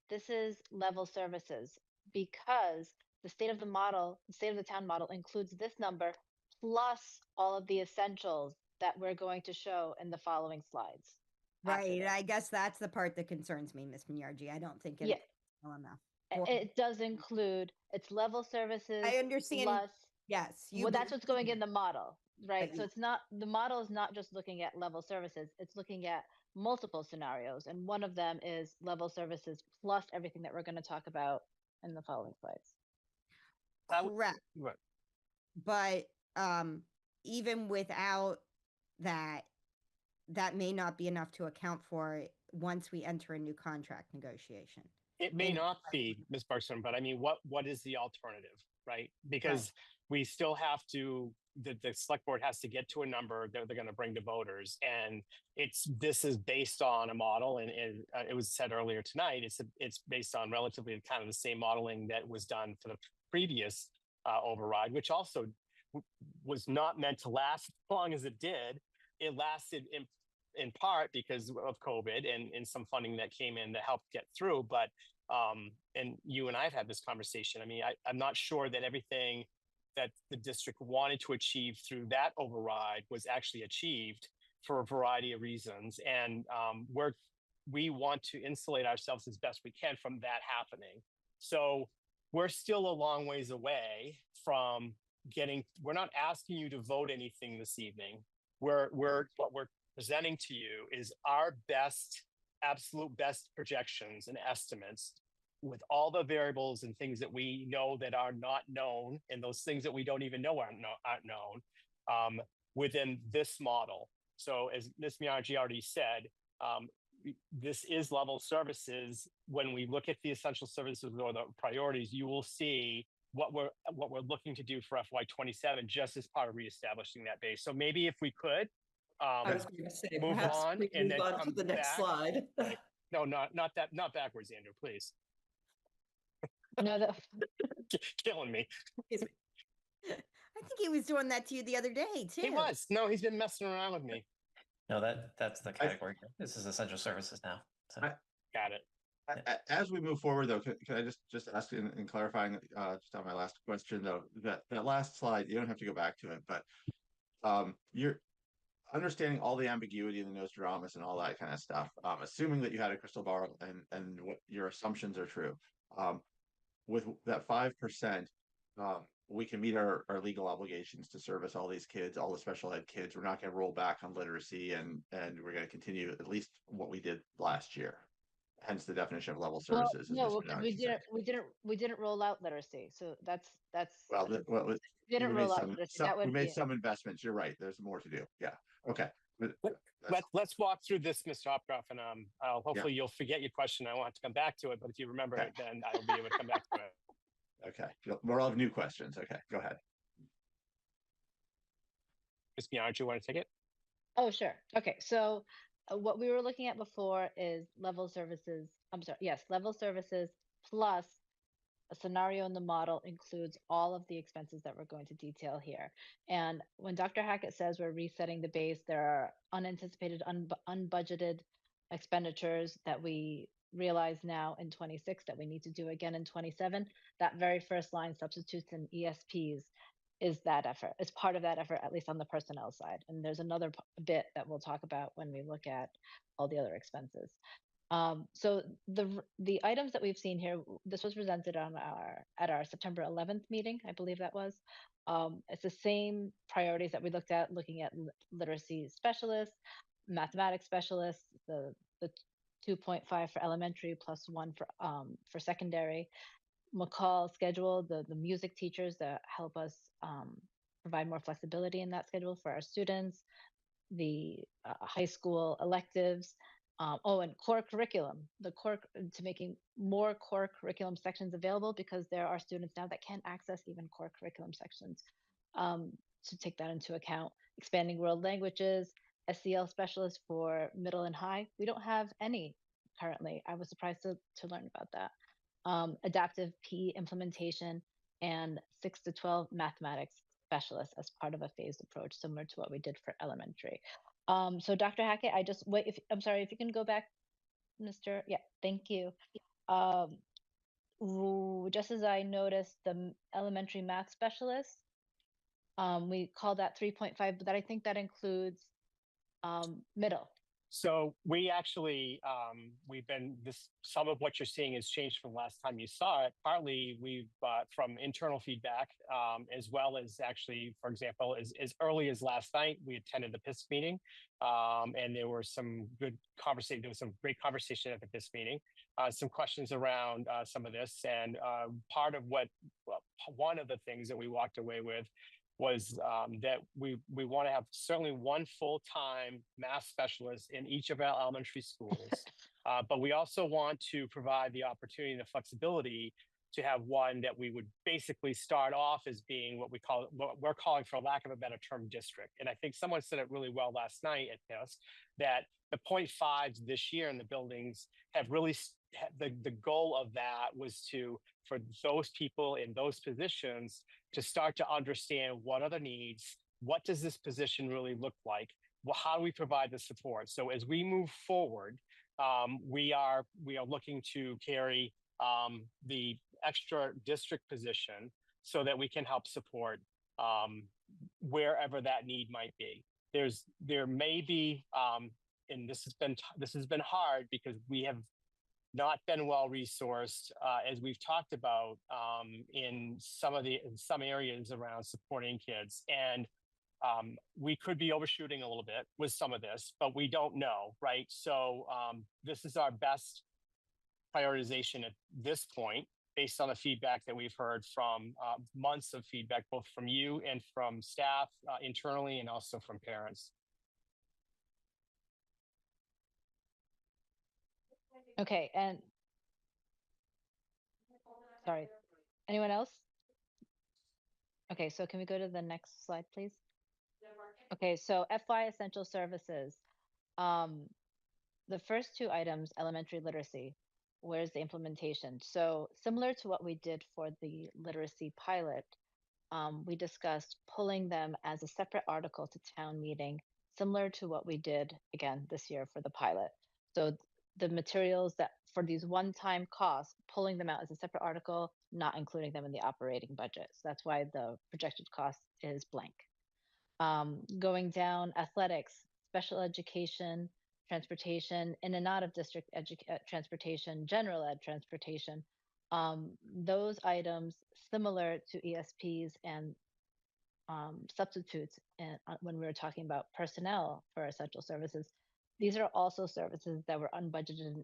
this is level services, because the state of the town model includes this number plus all of the essentials that we're going to show in the following slides. Right. I guess that's the part that concerns me, Ms. Minyarji. I don't think it. Well enough. It does include, it's level services. I understand. Plus, yes. Well, that's what's going in the model, right? But So it's not, the model is not just looking at level services. It's looking at multiple scenarios. And one of them is level services plus everything that we're going to talk about in the following slides. Correct. But even without that, that may not be enough to account for it once we enter a new contract negotiation. It may not be, Ms. Bergstrom, but I mean, what is the alternative, right? Because we still have to, the select board has to get to a number that they're going to bring to voters. And this is based on a model, and it was said earlier tonight, it's based on relatively kind of the same modeling that was done for the previous override, which also was not meant to last as long as it did. It lasted in part because of COVID and some funding that came in to help get through. But, and you and I have had this conversation. I mean, I'm not sure that everything that the district wanted to achieve through that override was actually achieved for a variety of reasons. And we want to insulate ourselves as best we can from that happening. So we're still a long ways away from we're not asking you to vote anything this evening. What we're presenting to you is our absolute best projections and estimates with all the variables and things that we know that are not known, and those things that we don't even know aren't known within this model. So as Ms. Minyarji already said, this is level services. When we look at the essential services or the priorities, you will see what we're looking to do for FY27 just as part of reestablishing that base. So maybe if we could I was going to say, move perhaps on we and move then on to come the next back. slide. Right. No, not backwards, Andrew, please. No, Killing me. I think he was doing that to you the other day too. He was. No, he's been messing around with me. No, that's the category. This is essential services now. So. Got it. As we move forward, though, can I just ask in clarifying, just on my last question, though, that last slide, you don't have to go back to it, but you're understanding all the ambiguity in the Nostradamus and all that kind of stuff, assuming that you had a crystal ball and what your assumptions are true. With that 5%, we can meet our legal obligations to service all these kids, all the special ed kids. We're not going to roll back on literacy, and we're going to continue at least what we did last year. Hence the definition of level services. Well, no, we didn't roll out literacy, so that's well. we didn't roll out literacy. We made some investments. You're right. There's more to do. Yeah. Okay. Let's walk through this, Mr. Hopcroft, and hopefully you'll forget your question. I won't have to come back to it, but if you remember it, then I'll be able to come back to it. Okay. We'll have new questions. Okay. Go ahead. Ms. Minyarji, you want to take it? Oh, sure. Okay. So what we were looking at before is level services. I'm sorry. Yes, level services plus a scenario in the model includes all of the expenses that we're going to detail here. And when Dr. Hackett says we're resetting the base, there are unanticipated, unbudgeted expenditures that we realize now in 26 that we need to do again in 27. That very first line, substitutes and ESPs, is that effort, is part of that effort, at least on the personnel side. And there's another bit that we'll talk about when we look at all the other expenses. So the items that we've seen here, this was presented on at our September 11th meeting, I believe that was. It's the same priorities that we looked at, looking at literacy specialists, mathematics specialists, the 2.5 for elementary plus 1 for secondary. McCall schedule, the music teachers that help us provide more flexibility in that schedule for our students, the high school electives, and core curriculum, the core, to making more core curriculum sections available, because there are students now that can't access even core curriculum sections. To take that into account, expanding world languages, SEL specialists for middle and high. We don't have any currently. I was surprised to learn about that. Adaptive PE implementation, and 6 to 12 mathematics specialists as part of a phased approach, similar to what we did for elementary. So Dr. Hackett, I just wait. I'm sorry, if you can go back, Mr. Yeah, thank you. Just as I noticed, the elementary math specialist, we call that 3.5, but I think that includes middle. So we actually, some of what you're seeing has changed from last time you saw it. Partly we've, from internal feedback, as well as actually, for example, as early as last night, we attended the PISC meeting, and there were some good conversation. There was some great conversation at the PISC meeting, some questions around some of this. And one of the things that we walked away with was that we want to have certainly one full-time math specialist in each of our elementary schools, but we also want to provide the opportunity and the flexibility to have one that we would basically start off as being what we're calling, for lack of a better term, district. And I think someone said it really well last night at PISC, that the 0.5s this year in the buildings have really, the goal of that was for those people in those positions to start to understand what are the needs, what does this position really look like, well, how do we provide the support? So as we move forward, we are looking to carry the extra district position so that we can help support wherever that need might be. There may be, and this has been hard because we have not been well resourced, as we've talked about, in some areas around supporting kids. And we could be overshooting a little bit with some of this, but we don't know, right? So this is our best prioritization at this point, based on the feedback that we've heard from months of feedback, both from you and from staff internally, and also from parents. Okay, and sorry, anyone else? Okay, so can we go to the next slide, please? Okay, so FY essential services. The first two items, elementary literacy, where's the implementation? So similar to what we did for the literacy pilot, we discussed pulling them as a separate article to town meeting, similar to what we did again this year for the pilot. So the materials that for these one-time costs, pulling them out as a separate article, not including them in the operating budget. So that's why the projected cost is blank. Going down, athletics, special education, transportation, in and out of district transportation, general ed transportation. Those items similar to ESPs and substitutes, and when we were talking about personnel for essential services, these are also services that were unbudgeted in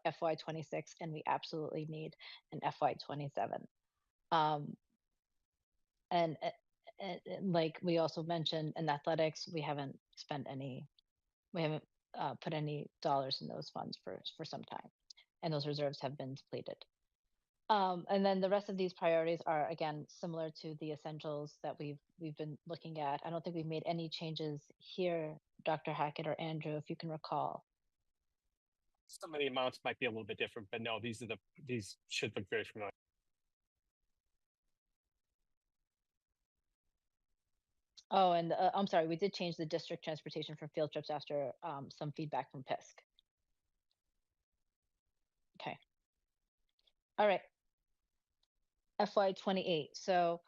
FY26, and we absolutely need in FY27. And like we also mentioned in athletics, we haven't put any dollars in those funds for some time, and those reserves have been depleted. And then the rest of these priorities are, again, similar to the essentials that we've been looking at. I don't think we've made any changes here, Dr. Hackett or Andrew, if you can recall. Some of the amounts might be a little bit different, but no, these should look very familiar. Oh, and I'm sorry, we did change the district transportation for field trips after some feedback from PISC. Okay. All right. FY28. So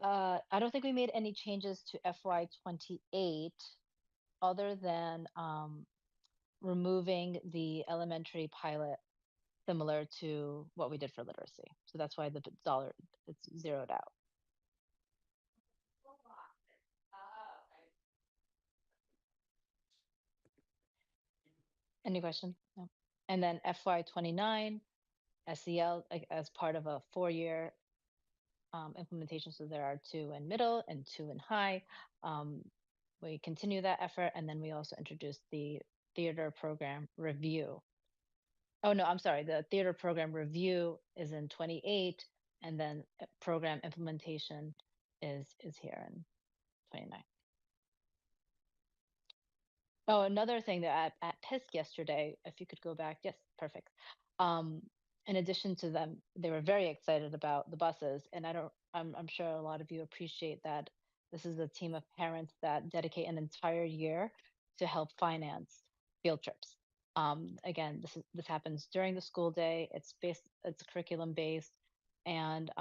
I don't think we made any changes to FY28 other than removing the elementary pilot similar to what we did for literacy. So that's why the dollar, it's zeroed out. Any question? No. And then FY29, SEL as part of a 4-year implementation. So there are 2 in middle and 2 in high. We continue that effort, and then we also introduced the theater program review. Oh no, I'm sorry. The theater program review is in 28, and then program implementation is here in 29. Oh, another thing that at PISC yesterday, if you could go back, yes, perfect. Um, in addition to them, they were very excited about the buses, and I'm sure a lot of you appreciate that this is a team of parents that dedicate an entire year to help finance field trips. Again, this happens during the school day. It's curriculum based, and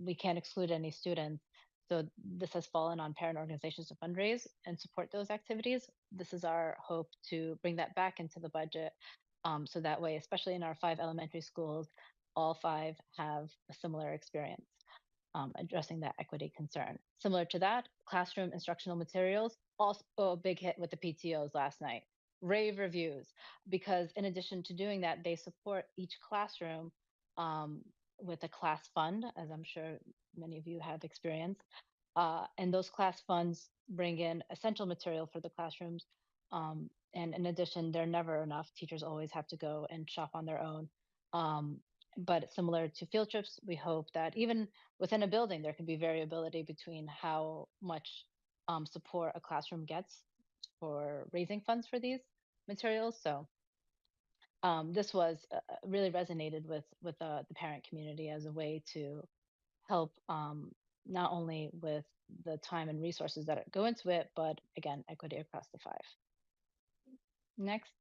we can't exclude any students. So this has fallen on parent organizations to fundraise and support those activities. This is our hope to bring that back into the budget. So that way, especially in our 5 elementary schools, all 5 have a similar experience addressing that equity concern. Similar to that, classroom instructional materials, also a big hit with the PTOs last night. Rave reviews, because in addition to doing that, they support each classroom with a class fund, as I'm sure many of you have experienced. And those class funds bring in essential material for the classrooms. And in addition, they're never enough. Teachers always have to go and shop on their own. But similar to field trips, we hope that even within a building, there can be variability between how much support a classroom gets for raising funds for these materials. So this was really resonated with the parent community as a way to help not only with the time and resources that go into it, but again, equity across the 5. Next.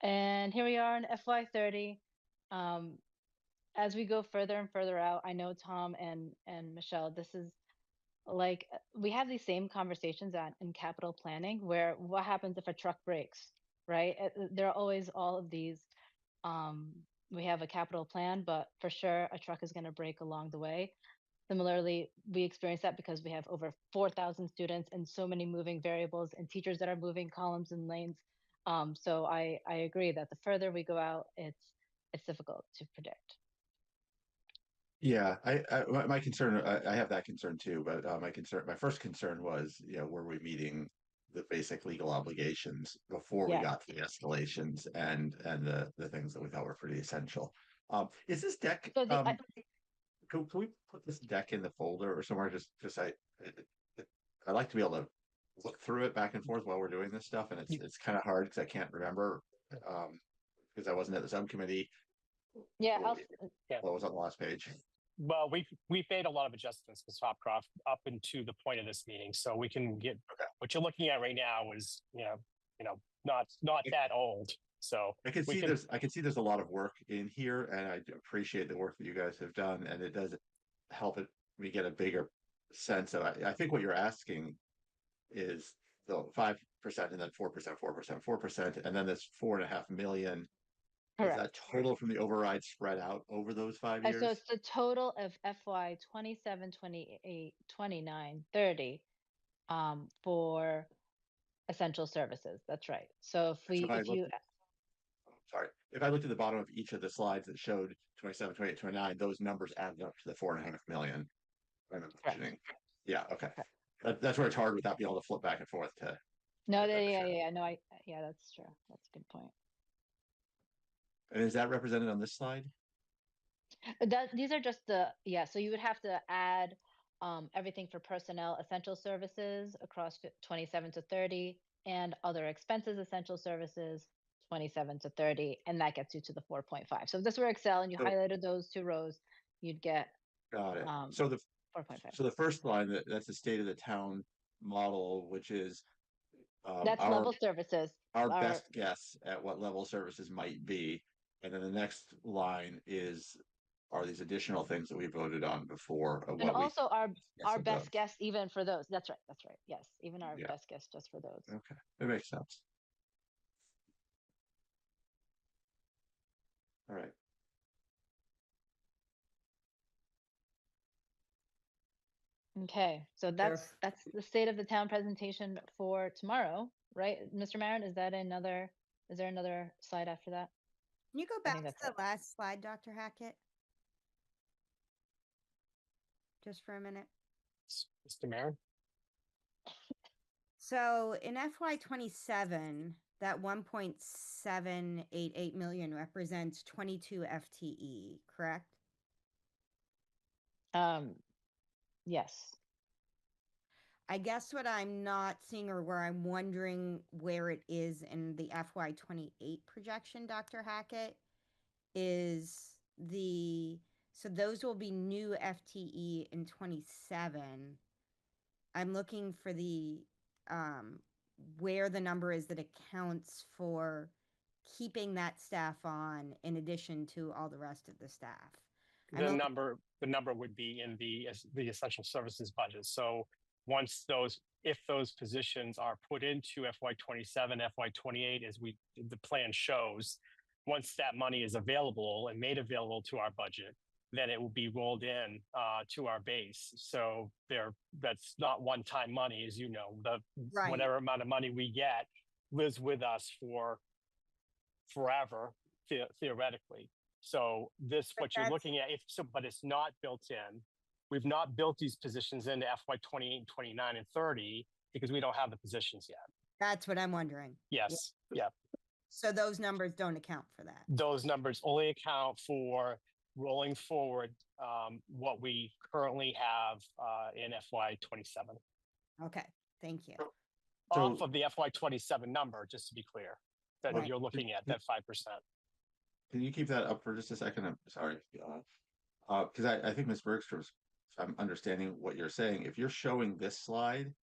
And here we are in FY30. As we go further and further out, I know Tom and Michelle, this is like we have these same conversations in capital planning where what happens if a truck breaks, right? There are always all of these. We have a capital plan, but for sure a truck is going to break along the way. Similarly, we experience that because we have over 4,000 students and so many moving variables and teachers that are moving columns and lanes. So I agree that the further we go out, it's difficult to predict. Yeah, my concern, I have that concern too, but my first concern was, were we meeting the basic legal obligations before we Yes. got to the escalations and the things that we thought were pretty essential. Is this deck? So Can we put this deck in the folder or somewhere? I like to be able to look through it back and forth while we're doing this stuff, and it's kind of hard because I can't remember because I wasn't at the subcommittee. yeah, What was on the last page? Well, we've made a lot of adjustments to Topcroft up into the point of this meeting, so we can get what you're looking at right now is not that old. So I can see there's a lot of work in here, and I appreciate the work that you guys have done, and it does help me get a bigger sense of. I think what you're asking is the 5% and then 4%, 4%, 4%, and then this 4.5 million. correct. Is that total from the override spread out over those 5 years? So it's the total of FY 27, 28, 29, 30 for essential services. That's right. So if I looked at the bottom of each of the slides that showed 27, 28, 29, those numbers added up to the 4.5 million. I'm imagining. Yeah, okay. That's where it's hard without being able to flip back and forth to. No, yeah, that's true. That's a good point. And is that represented on this slide? These are just so you would have to add everything for personnel, essential services across 27 to 30, and other expenses, essential services, 27 to 30, and that gets you to the 4.5. So if this were Excel and you highlighted those 2 rows, you'd get got it. 4.5. So the first line that's the state of the town model, which is that's level services. Our best guess at what level services might be. And then the next line are these additional things that we voted on before of And what we also our yes, of best those. guess even for those. That's right. That's right. Yes, even our Yeah. best guess just for those. Okay, that makes sense. All right. Okay, so that's the state of the town presentation for tomorrow, right, Mr. Marin? Is there another slide after that? Can you go I back think to that's the it. last slide, Dr. Hackett? Just for a minute. Mr. Marin? So in FY27, that 1.788 million represents 22 FTE, correct? Yes. I guess what I'm not seeing, or where I'm wondering where it is in the FY28 projection, Dr. Hackett, is so those will be new FTE in 27. I'm looking for where the number is that accounts for keeping that staff on in addition to all the rest of the staff. The number would be in the essential services budget. So once if those positions are put into FY27, FY28, as the plan shows, once that money is available and made available to our budget, then it will be rolled in to our base. So that's not one-time money, as you know. Right. Whatever amount of money we get lives with us for forever, theoretically. So what you're looking at, but it's not built in. We've not built these positions into FY28 and 29 and 30 because we don't have the positions yet. That's what I'm wondering. Yes. Yeah. So those numbers don't account for that. Those numbers only account for rolling forward what we currently have in FY27. Okay. Thank you. Off of the FY27 number, just to be clear, that Right. you're looking at that 5%. Can you keep that up for just a second? I'm sorry. Because I think Ms. Bergstrom's, if I'm understanding what you're saying, if you're showing this slide,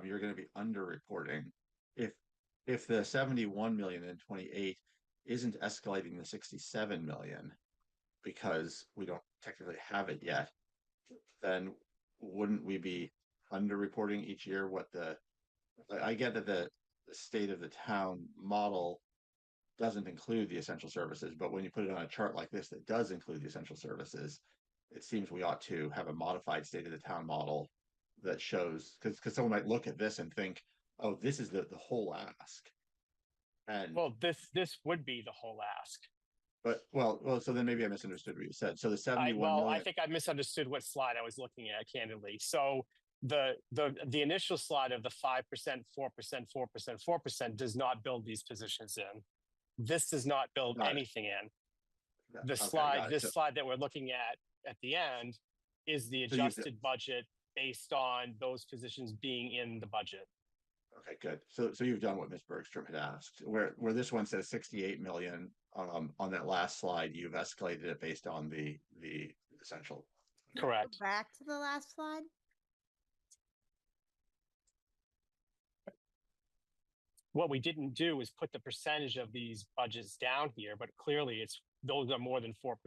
you're going to be underreporting. If the 71 million and 28 isn't escalating the 67 million because we don't technically have it yet, then wouldn't we be underreporting each year what I get that the state of the town model doesn't include the essential services, but when you put it on a chart like this that does include the essential services, it seems we ought to have a modified state of the town model that shows, because someone might look at this and think, oh, this is the whole ask. And well, this would be the whole ask. But so then maybe I misunderstood what you said. So the 71 million. I think I misunderstood what slide I was looking at, candidly. So the initial slide of the 5%, 4%, 4%, 4% does not build these positions in. This does not build anything in. This slide that we're looking at the end is the adjusted budget based on those positions being in the budget. Okay, good. So you've done what Ms. Bergstrom had asked. Where this one says 68 million on that last slide, you've escalated it based on the essential. Correct. Go back to the last slide. What we didn't do is put the percentage of these budgets down here, but clearly those are more than 4%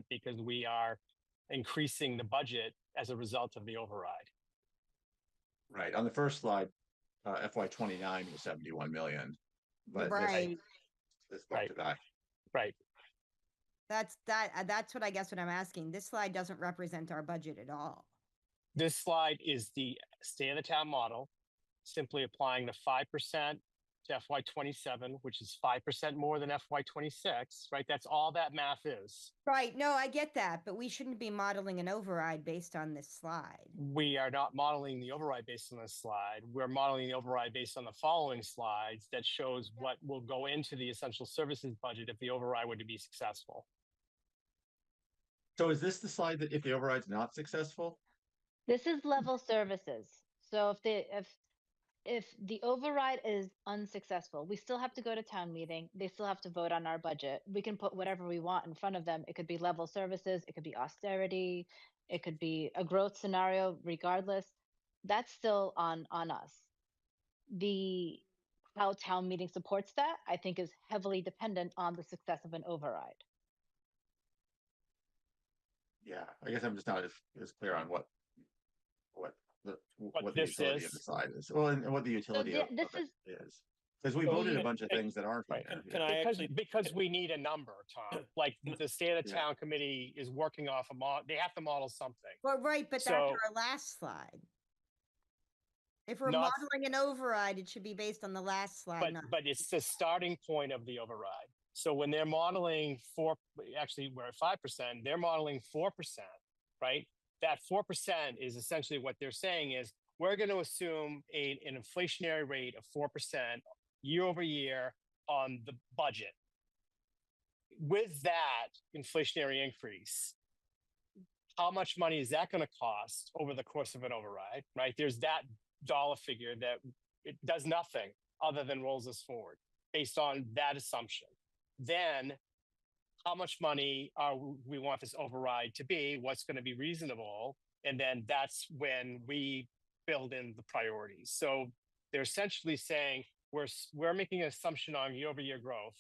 because we are increasing the budget as a result of the override. Right. On the first slide, FY29 was 71 million, but right. This back to back. Right. That's what I guess what I'm asking. This slide doesn't represent our budget at all. This slide is the state of the town model, simply applying the 5% to FY27, which is 5% more than FY26, right? That's all that math is. Right. No, I get that, but we shouldn't be modeling an override based on this slide. We are not modeling the override based on this slide. We're modeling the override based on the following slides that shows what will go into the essential services budget if the override were to be successful. So is this the slide that if the override's not successful? This is level services. So if the override is unsuccessful, we still have to go to town meeting. They still have to vote on our budget. We can put whatever we want in front of them. It could be level services. It could be austerity. It could be a growth scenario, regardless. That's still on us. The how town meeting supports that, I think, is heavily dependent on the success of an override. Yeah, I guess I'm just not as clear on what the this utility of the is. side is. Well, and what the utility this of it is. Because we So voted a can- bunch of things that aren't in right. there. Can I because actually? because we need a number, Tom. Like the state of the Yeah. town committee is working off a model. They have to model something. Well, right, but that's So- our last slide. If we're Not- modeling an override, it should be based on the last slide. But it's the starting point of the override. So when they're modeling actually we're at 5%, they're modeling 4%, right? That 4% is essentially what they're saying is we're going to assume an inflationary rate of 4% year over year on the budget. With that inflationary increase, how much money is that going to cost over the course of an override, right? There's that dollar figure that it does nothing other than rolls us forward based on that assumption. Then how much money we want this override to be, what's going to be reasonable, and then that's when we build in the priorities. So they're essentially saying we're making an assumption on year-over-year growth,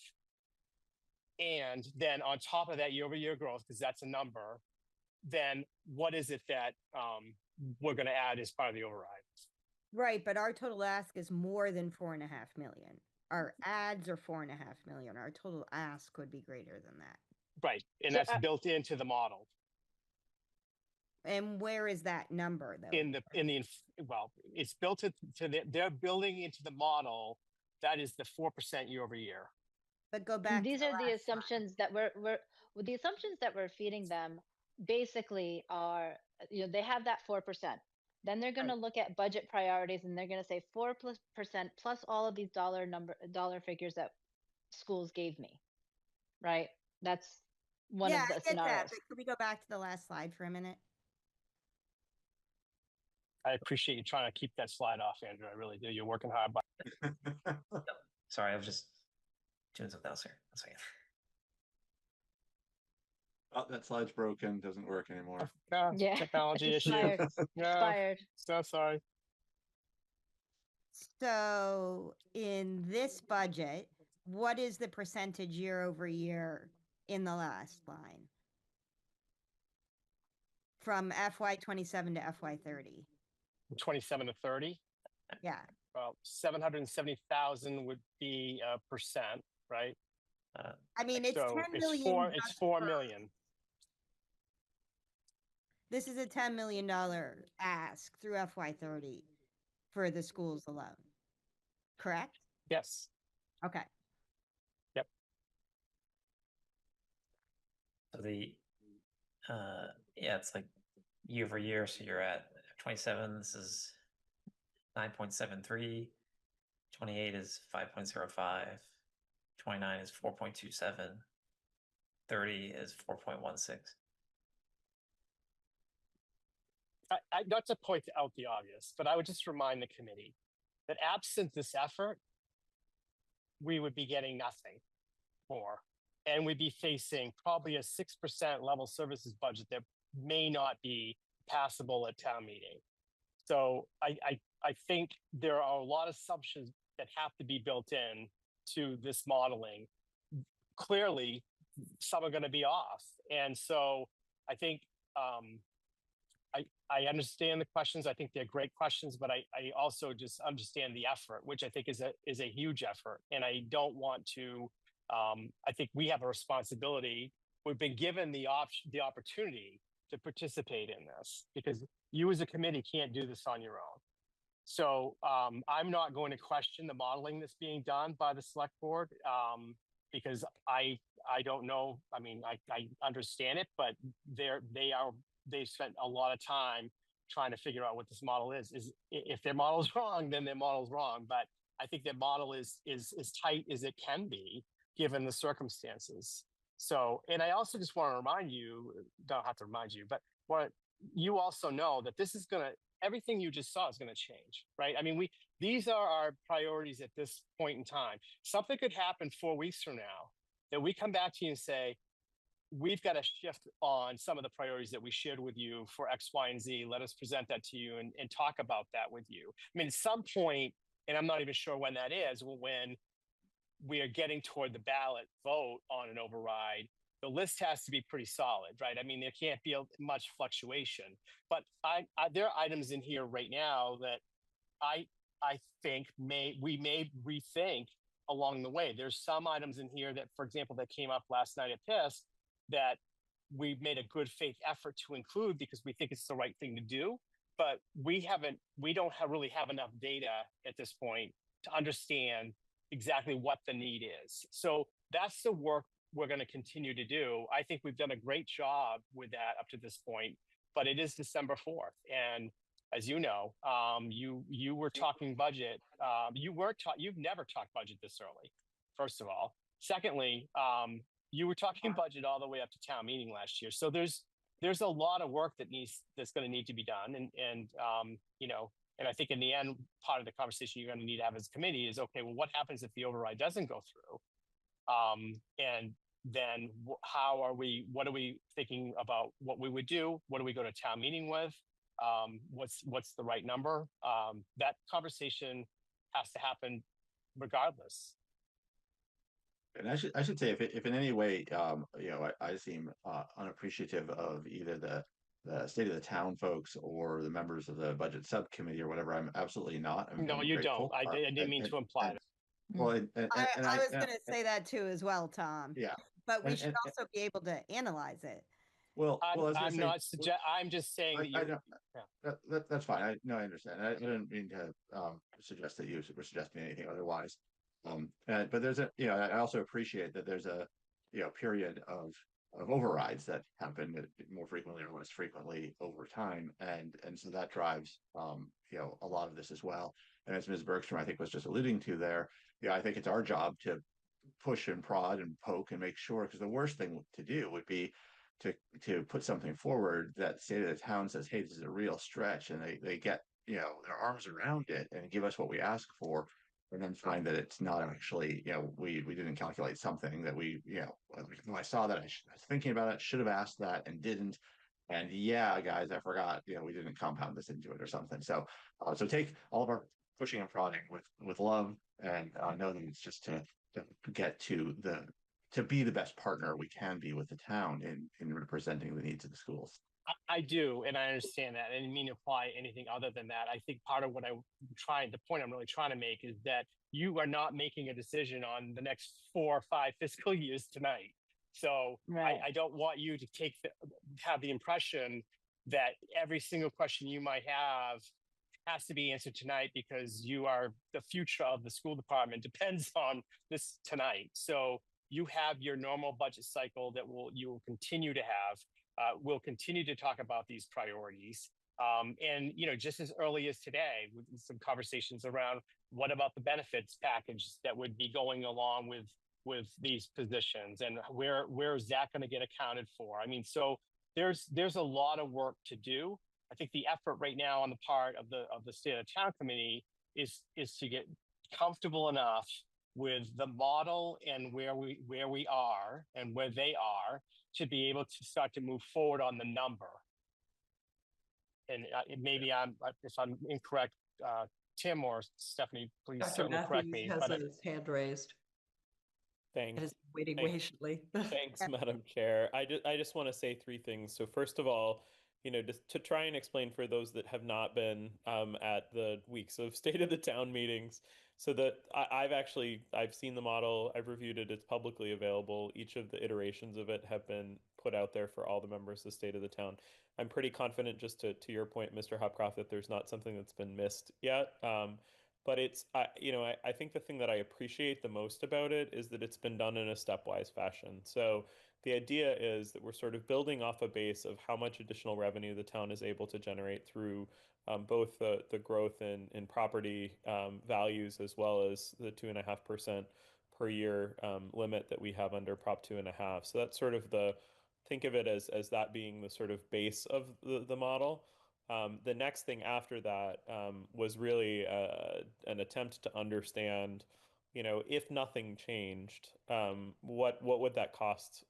and then on top of that year-over-year growth, because that's a number, then what is it that we're going to add as part of the override? Right, but our total ask is more than 4.5 million. Our ads are 4.5 million. Our total ask would be greater than that. Right, and So, that's built into the model. And where is that number though? Well, it's built they're building into the model. That is the 4% year over year. But go back. These to are the last slide. assumptions that the assumptions that we're feeding them basically are, they have that 4%. Then they're going to look at budget priorities and they're going to say 4% plus all of these dollar figures that schools gave me. Right? That's one of the I get scenarios. that. But could we go back to the last slide for a minute? I appreciate you trying to keep that slide off, Andrew. I really do. You're working hard. Sorry, I was just doing something else here. One second. Oh, that slide's broken. Doesn't work anymore. Yeah. Technology issue. Expired. Yeah, Expired. so sorry. So in this budget, what is the percentage year over year in the last line? From FY27 to FY30. 27 to 30. Yeah. Well, 770,000 would be a percent, right? I mean, it's So 10 million. it's 4 million. This is a $10 million ask through FY30 for the schools alone. Correct? Yes. Okay. Yep. So it's like year over year. So you're at 27. This is 9.73. 28 is 5.05. 29 is 4.27. 30 is 4.16. Not to point out the obvious, but I would just remind the committee that absent this effort, we would be getting nothing more. And we'd be facing probably a 6% level services budget that may not be passable at town meeting. So I think there are a lot of assumptions that have to be built in to this modeling. Clearly, some are going to be off. And so I think I understand the questions. I think they're great questions, but I also just understand the effort, which I think is a huge effort. And I don't want to, I think we have a responsibility. We've been given the opportunity to participate in this because you as a committee can't do this on your own. So I'm not going to question the modeling that's being done by the select board because I don't know. I mean, I understand it, but they spent a lot of time trying to figure out what this model is if their model is wrong, then their model is wrong. But I think their model is as tight as it can be given the circumstances. So, and I also just want to remind you, don't have to remind you, but you also know that this is everything you just saw is going to change, right? I mean, these are our priorities at this point in time. Something could happen 4 weeks from now that we come back to you and say, we've got to shift on some of the priorities that we shared with you for X, Y, and Z. Let us present that to you and talk about that with you. I mean, at some point, and I'm not even sure when that is, when we are getting toward the ballot vote on an override, the list has to be pretty solid, right? I mean, there can't be much fluctuation. But there are items in here right now that I think we may rethink along the way. There's some items in here that, for example, that came up last night at PISC that we made a good faith effort to include because we think it's the right thing to do. But we don't really have enough data at this point to understand exactly what the need is. So that's the work we're going to continue to do. I think we've done a great job with that up to this point, but it is December 4th. And as you know, you were talking budget. You've never talked budget this early, first of all. Secondly, you were talking budget all the way up to town meeting last year. So there's a lot of work that's going to need to be done. And I think in the end, part of the conversation you're going to need to have as a committee is, okay, well, what happens if the override doesn't go through? And then what are we thinking about what we would do? What do we go to town meeting with? What's the right number? That conversation has to happen regardless. And I should say, if in any way, I seem unappreciative of either the state of the town folks or the members of the budget subcommittee or whatever, I'm absolutely not. No, I'm you grateful. don't. I didn't mean to imply that. Well, I was going to say that too as well, Tom. Yeah, but we should also be able to analyze it. Well, I'm just saying that's fine. I understand. I didn't mean to suggest that you were suggesting anything otherwise. But there's I also appreciate that there's a period of overrides that happen more frequently or less frequently over time, and so that drives a lot of this as well. And as Ms. Bergstrom, I think, was just alluding to there, I think it's our job to push and prod and poke and make sure, because the worst thing to do would be to put something forward that state of the town says, hey, this is a real stretch, and they get their arms around it and give us what we ask for, and then find that it's not actually, we didn't calculate something that when I saw that, I was thinking about it, should have asked that and didn't. And yeah, guys, I forgot, we didn't compound this into it or something. So take all of our pushing and prodding with love, and know that it's just to get to be the best partner we can be with the town in representing the needs of the schools. I do, and I understand that. I didn't mean to apply anything other than that. I think part of what the point I'm really trying to make is that you are not making a decision on the next 4 or 5 fiscal years tonight. So right. I don't want you to have the impression that every single question you might have has to be answered tonight because the future of the school department depends on this tonight. So you have your normal budget cycle that you will continue to have. We'll continue to talk about these priorities. And just as early as today, with some conversations around what about the benefits package that would be going along with these positions, and where is that going to get accounted for? I mean, so there's a lot of work to do. I think the effort right now on the part of the State of the Town Committee is to get comfortable enough with the model and where we are and where they are to be able to start to move forward on the number. And maybe if I'm incorrect, Tim or Stephanie, please certainly correct me. Dr. Matthews has his hand raised. Thanks. And is waiting patiently. Thanks, Madam Chair. I just want to say 3 things. So first of all, just to try and explain for those that have not been at the weeks of State of the Town meetings, so that I've seen the model, I've reviewed it, it's publicly available. Each of the iterations of it have been put out there for all the members of the State of the Town. I'm pretty confident, just to your point, Mr. Hopcroft, that there's not something that's been missed yet. But I think the thing that I appreciate the most about it is that it's been done in a stepwise fashion. So the idea is that we're sort of building off a base of how much additional revenue the town is able to generate through both the growth in property values, as well as the 2.5% per year limit that we have under Prop 2.5. So that's sort of think of it as that being the sort of base of the model. The next thing after that was really an attempt to understand, if nothing changed, what would that cost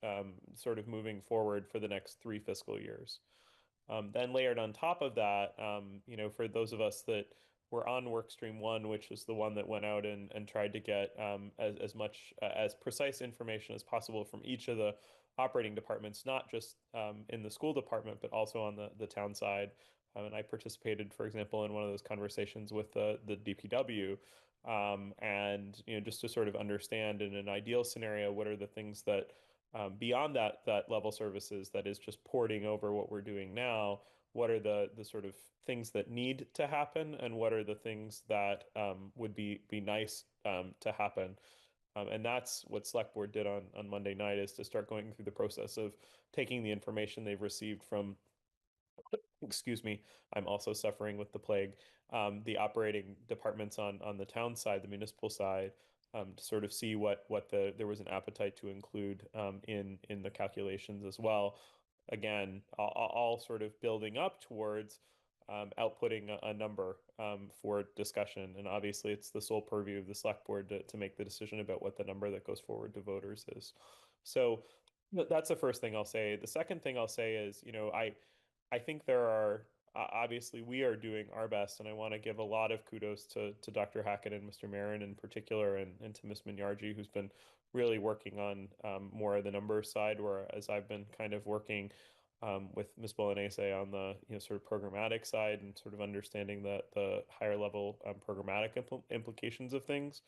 sort of moving forward for the next 3 fiscal years? Then layered on top of that, for those of us that we're on work stream one, which was the one that went out and tried to get as much as precise information as possible from each of the operating departments, not just in the school department, but also on the town side. And I participated, for example, in one of those conversations with the DPW. And just to sort of understand in an ideal scenario, what are the things that beyond that level services that is just porting over what we're doing now, what are the sort of things that need to happen, and what are the things that would be nice to happen. And that's what Select Board did on Monday night, is to start going through the process of taking the information they've received from, excuse me, I'm also suffering with the plague, the operating departments on the town side, the municipal side, to sort of see what there was an appetite to include in the calculations as well. Again, all sort of building up towards outputting a number for discussion. And obviously, it's the sole purview of the select board to make the decision about what the number that goes forward to voters is. So that's the first thing I'll say. The second thing I'll say is, I think there are obviously we are doing our best, and I want to give a lot of kudos to Dr. Hackett and Mr. Marin in particular, and to Ms. Minyarji, who's been really working on more of the numbers side, whereas I've been kind of working with Ms. Bolognese on the sort of programmatic side and sort of understanding the higher level programmatic implications of things.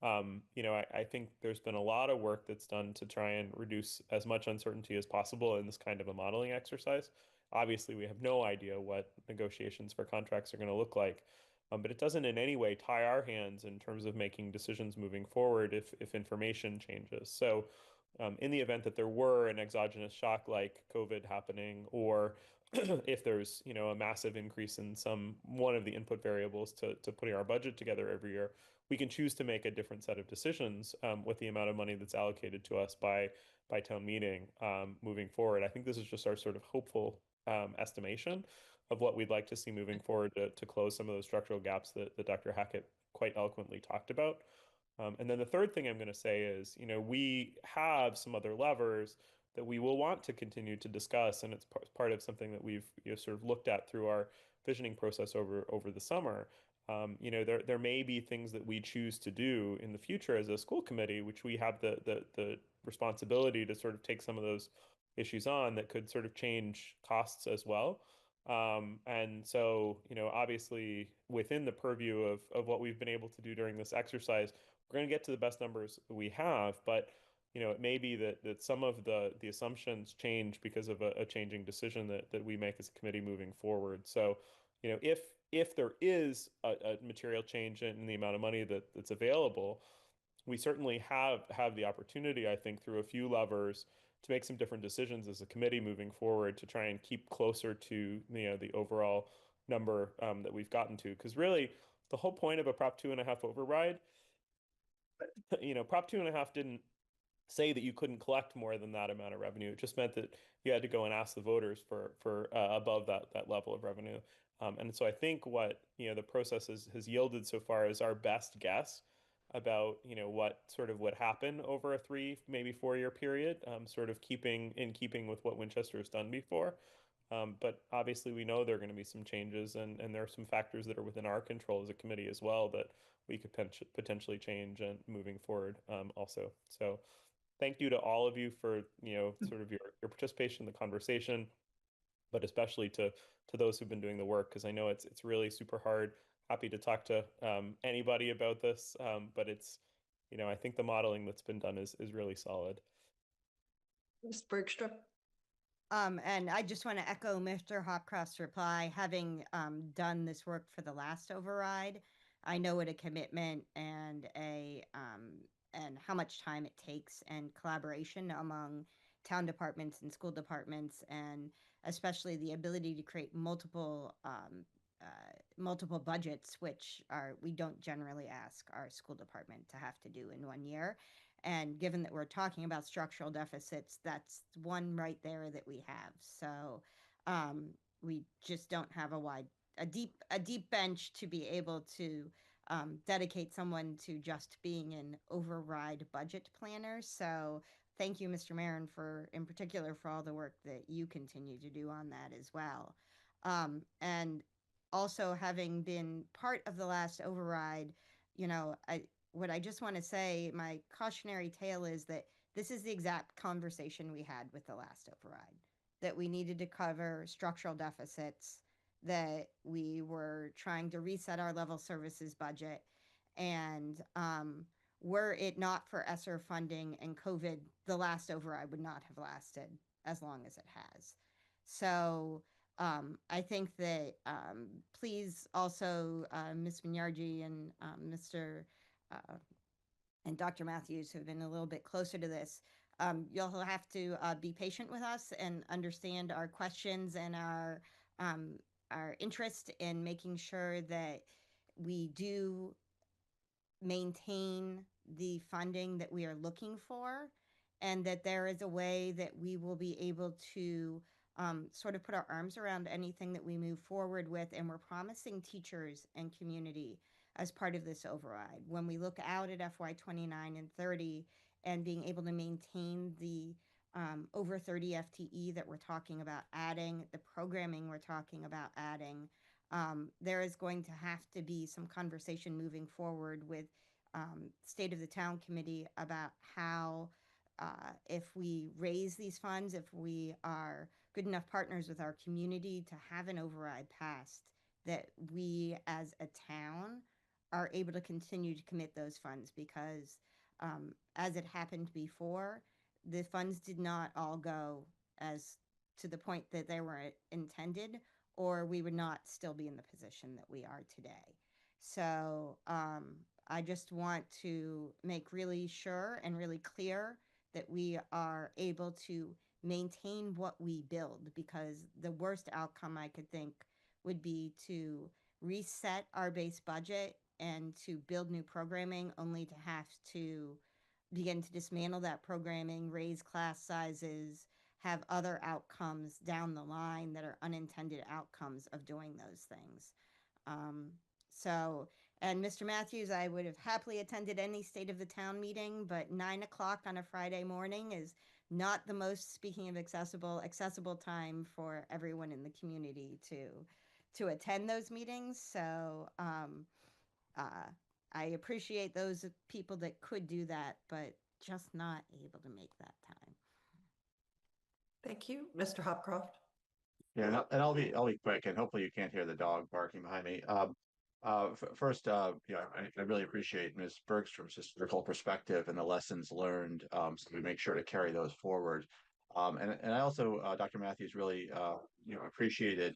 I think there's been a lot of work that's done to try and reduce as much uncertainty as possible in this kind of a modeling exercise. Obviously, we have no idea what negotiations for contracts are going to look like, but it doesn't in any way tie our hands in terms of making decisions moving forward if information changes. So, in the event that there were an exogenous shock like COVID happening, or if there's a massive increase in one of the input variables to putting our budget together every year, we can choose to make a different set of decisions with the amount of money that's allocated to us by town meeting moving forward. I think this is just our sort of hopeful estimation of what we'd like to see moving forward to close some of those structural gaps that Dr. Hackett quite eloquently talked about. And then the third thing I'm going to say is, we have some other levers that we will want to continue to discuss, and it's part of something that we've sort of looked at through our visioning process over the summer. There may be things that we choose to do in the future as a school committee, which we have the responsibility to sort of take some of those issues on, that could sort of change costs as well. And so, obviously within the purview of what we've been able to do during this exercise, we're going to get to the best numbers we have, but it may be that some of the assumptions change because of a changing decision that we make as a committee moving forward. So, if there is a material change in the amount of money that's available, we certainly have the opportunity, I think, through a few levers to make some different decisions as a committee moving forward to try and keep closer to the overall number that we've gotten to. Because really, the whole point of a Prop 2.5 override, Prop 2.5 didn't say that you couldn't collect more than that amount of revenue. It just meant that you had to go and ask the voters for above that level of revenue. And so I think what the process has yielded so far is our best guess about what sort of would happen over a 3, maybe 4 year period, sort of keeping with what Winchester has done before. But obviously we know there are going to be some changes, and there are some factors that are within our control as a committee as well that we could potentially change and moving forward also. So thank you to all of you for sort of your participation in the conversation, but especially to those who've been doing the work, because I know it's really super hard. Happy to talk to anybody about this, but it's I think the modeling that's been done is really solid. Ms. Bergstrom. And I just want to echo Mr. Hopcroft's reply. Having done this work for the last override, I know what a commitment and and how much time it takes, and collaboration among town departments and school departments, and especially the ability to create multiple budgets, which we don't generally ask our school department to have to do in 1 year. And given that we're talking about structural deficits, that's one right there that we have. So we just don't have a deep bench to be able to dedicate someone to just being an override budget planner. So thank you, Mr. Marin, in particular for all the work that you continue to do on that as well. And also having been part of the last override, what I just want to say, my cautionary tale is that this is the exact conversation we had with the last override, that we needed to cover structural deficits, that we were trying to reset our level services budget. And were it not for ESSER funding and COVID, the last override would not have lasted as long as it has. So I think that please also, Ms. Minyarji and Mr. And Dr. Matthews, who have been a little bit closer to this, you'll have to be patient with us and understand our questions and our interest in making sure that we do maintain the funding that we are looking for, and that there is a way that we will be able to sort of put our arms around anything that we move forward with. And we're promising teachers and community as part of this override. When we look out at FY 29 and 30 and being able to maintain the over 30 FTE that we're talking about adding, the programming we're talking about adding, there is going to have to be some conversation moving forward with State of the Town Committee about how, if we raise these funds, if we are good enough partners with our community to have an override passed, that we as a town are able to continue to commit those funds, because as it happened before, the funds did not all go as to the point that they were intended, or we would not still be in the position that we are today. So I just want to make really sure and really clear that we are able to maintain what we build, because the worst outcome I could think would be to reset our base budget and to build new programming only to have to begin to dismantle that programming, raise class sizes, have other outcomes down the line that are unintended outcomes of doing those things. And Mr. Matthews, I would have happily attended any State of the Town meeting, but 9 o'clock on a Friday morning is not the most, speaking of accessible time for everyone in the community to attend those meetings. So I appreciate those people that could do that, but just not able to make that time. Thank you, Mr. Hopcroft. Yeah, and I'll be quick, and hopefully you can't hear the dog barking behind me. First, I really appreciate Ms. Bergstrom's historical perspective and the lessons learned. So we make sure to carry those forward. And I also, Dr. Matthews, really appreciated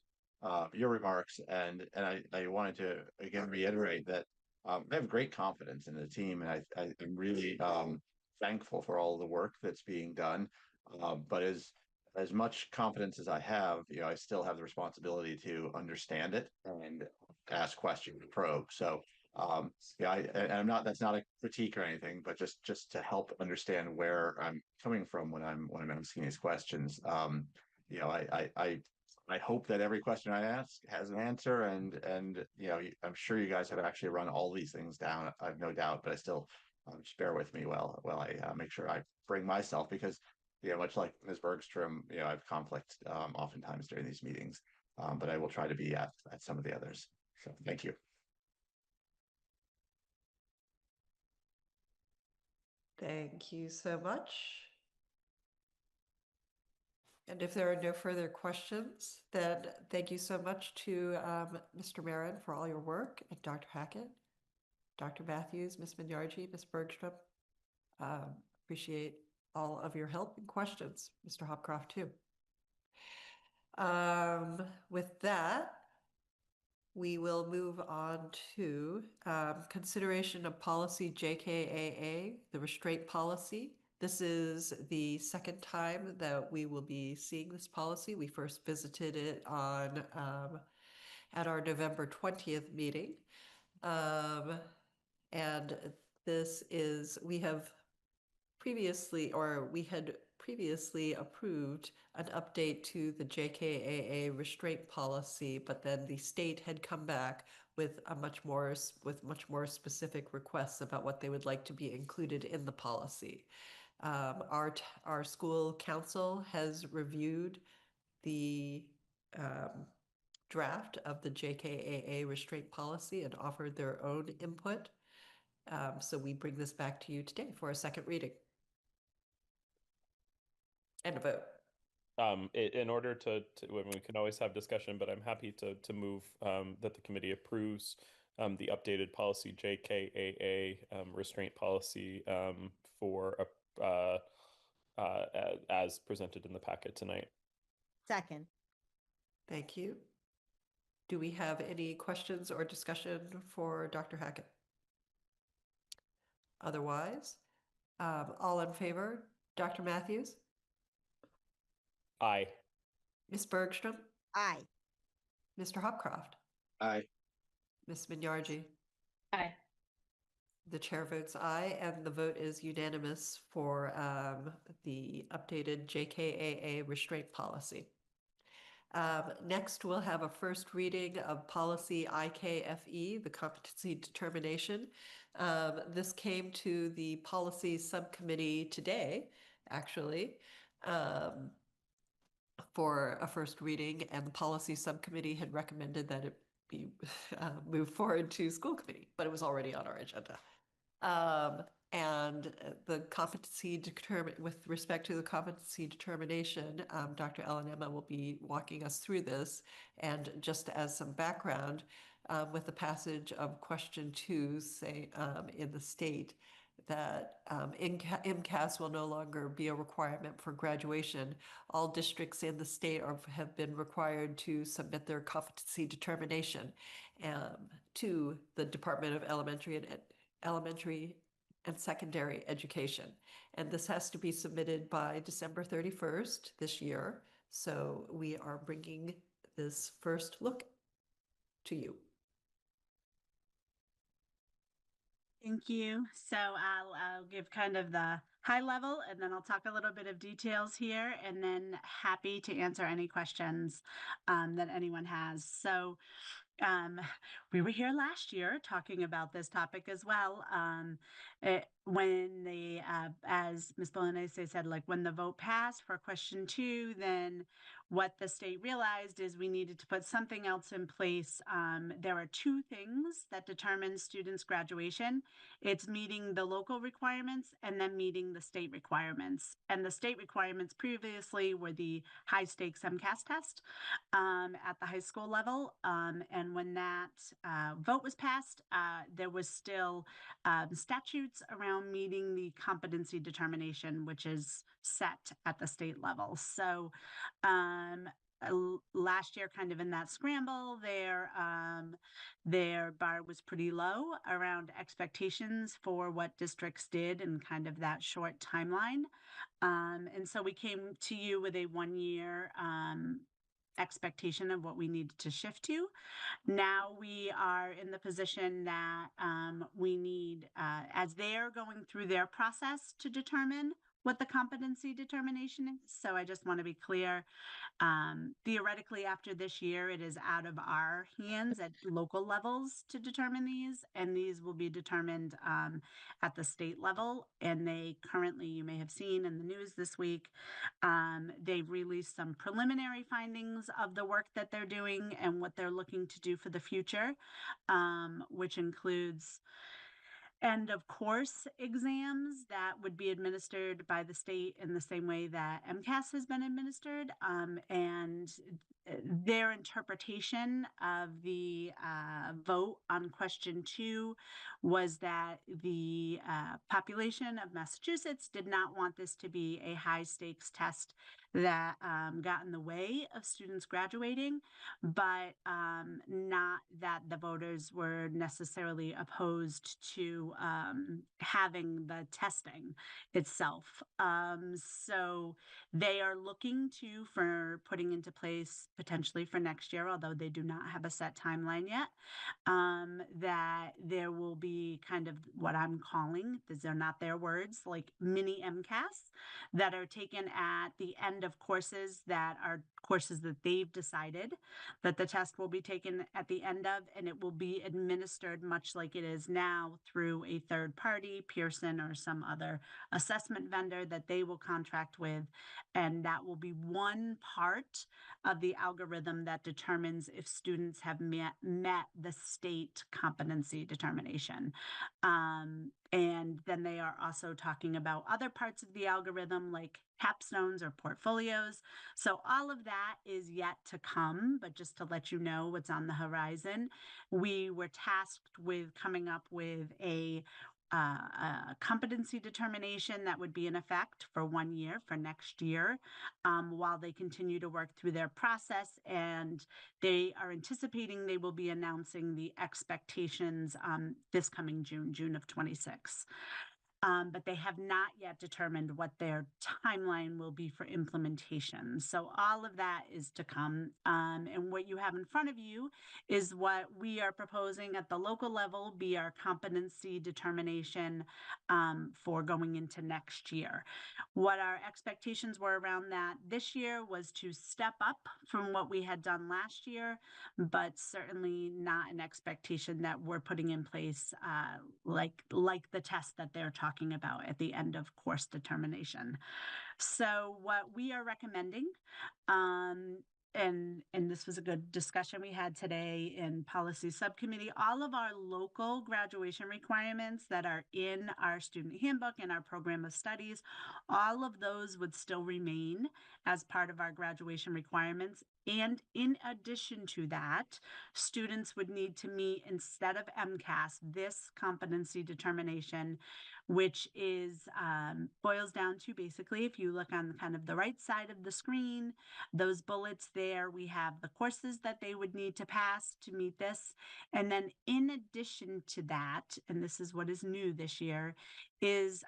your remarks, and I wanted to again reiterate that I have great confidence in the team, and I'm really thankful for all the work that's being done. But as much confidence as I have, I still have the responsibility to understand it and ask questions, probe. So, I'm not. That's not a critique or anything, but just to help understand where I'm coming from when I'm asking these questions. I hope that every question I ask has an answer, and I'm sure you guys have actually run all these things down. I have no doubt, but I still just bear with me while I make sure I bring myself, because much like Ms. Bergstrom, I have conflict oftentimes during these meetings, but I will try to be at some of the others. So thank you. Thank you so much. And if there are no further questions, then thank you so much to Mr. Marin for all your work, and Dr. Hackett, Dr. Matthews, Ms. Minyarji, Ms. Bergstrom. Appreciate all of your help and questions, Mr. Hopcroft, too. With that, we will move on to consideration of policy JKAA, the restraint policy. This is the second time that we will be seeing this policy. We first visited it on at our November 20th meeting. And this is, we had previously approved an update to the JKAA restraint policy, but then the state had come back with much more specific requests about what they would like to be included in the policy. Our school council has reviewed the draft of the JKAA restraint policy and offered their own input. So we bring this back to you today for a second reading and a vote. In order to we can always have discussion, but I'm happy to move that the committee approves the updated policy JKAA restraint policy for as presented in the packet tonight. Second. Thank you. Do we have any questions or discussion for Dr. Hackett? Otherwise, all in favor, Dr. Matthews, Aye. Ms. Bergstrom, Aye. Mr. Hopcroft, Aye. Ms. Minyarji. Aye. The chair votes aye, and the vote is unanimous for the updated JKAA restraint policy. Next, we'll have a first reading of policy IKFE, the competency determination. This came to the policy subcommittee today, actually, for a first reading, and the policy subcommittee had recommended that it be moved forward to school committee, but it was already on our agenda. And the competency with respect to the competency determination, Dr. Ellen Emma will be walking us through this. And just as some background, with the passage of question 2, say in the state, that MCAS will no longer be a requirement for graduation. All districts in the state have been required to submit their competency determination to the Department of Elementary and Secondary Education. And this has to be submitted by December 31st this year. So we are bringing this first look to you. Thank you. So I'll give kind of the high level, and then I'll talk a little bit of details here, and then happy to answer any questions that anyone has. So we were here last year talking about this topic as well. When the, as Ms. Bolognese said, like when the vote passed for question 2, then what the state realized is we needed to put something else in place. There are 2 things that determine students' graduation. It's meeting the local requirements and then meeting the state requirements. And the state requirements previously were the high stakes MCAS test at the high school level. And when that vote was passed, there was still statutes around meeting the competency determination, which is set at the state level. So last year, kind of in that scramble, their bar was pretty low around expectations for what districts did in kind of that short timeline. And so we came to you with a 1-year expectation of what we needed to shift to. Now we are in the position that we need, as they're going through their process to determine what the competency determination is. So I just want to be clear, theoretically after this year, it is out of our hands at local levels to determine these, and these will be determined at the state level. And they currently, you may have seen in the news this week, they've released some preliminary findings of the work that they're doing and what they're looking to do for the future, which includes end of course exams that would be administered by the state in the same way that MCAS has been administered. And their interpretation of the vote on question 2 was that the population of Massachusetts did not want this to be a high stakes test that got in the way of students graduating, but not that the voters were necessarily opposed to having the testing itself. So they are looking for putting into place potentially for next year, although they do not have a set timeline yet, that there will be kind of what I'm calling, these are not their words, like mini MCAS that are taken at the end of courses that are courses that they've decided that the test will be taken at the end of, and it will be administered much like it is now through a third party, Pearson or some other assessment vendor that they will contract with. And that will be one part of the algorithm that determines if students have met the state competency determination. And then they are also talking about other parts of the algorithm like capstones or portfolios. So all of that is yet to come, but just to let you know what's on the horizon, we were tasked with coming up with a competency determination that would be in effect for 1 year for next year, while they continue to work through their process. And they are anticipating they will be announcing the expectations this coming June of 26. But they have not yet determined what their timeline will be for implementation. So all of that is to come. And what you have in front of you is what we are proposing at the local level be our competency determination for going into next year. What our expectations were around that this year was to step up from what we had done last year, but certainly not an expectation that we're putting in place like the test that they're talking about at the end of course determination. So what we are recommending, and this was a good discussion we had today in policy subcommittee, all of our local graduation requirements that are in our student handbook and our program of studies, all of those would still remain as part of our graduation requirements. And in addition to that, students would need to meet, instead of MCAS, this competency determination, which is boils down to basically, if you look on kind of the right side of the screen, those bullets there, we have the courses that they would need to pass to meet this. And then in addition to that, and this is what is new this year, is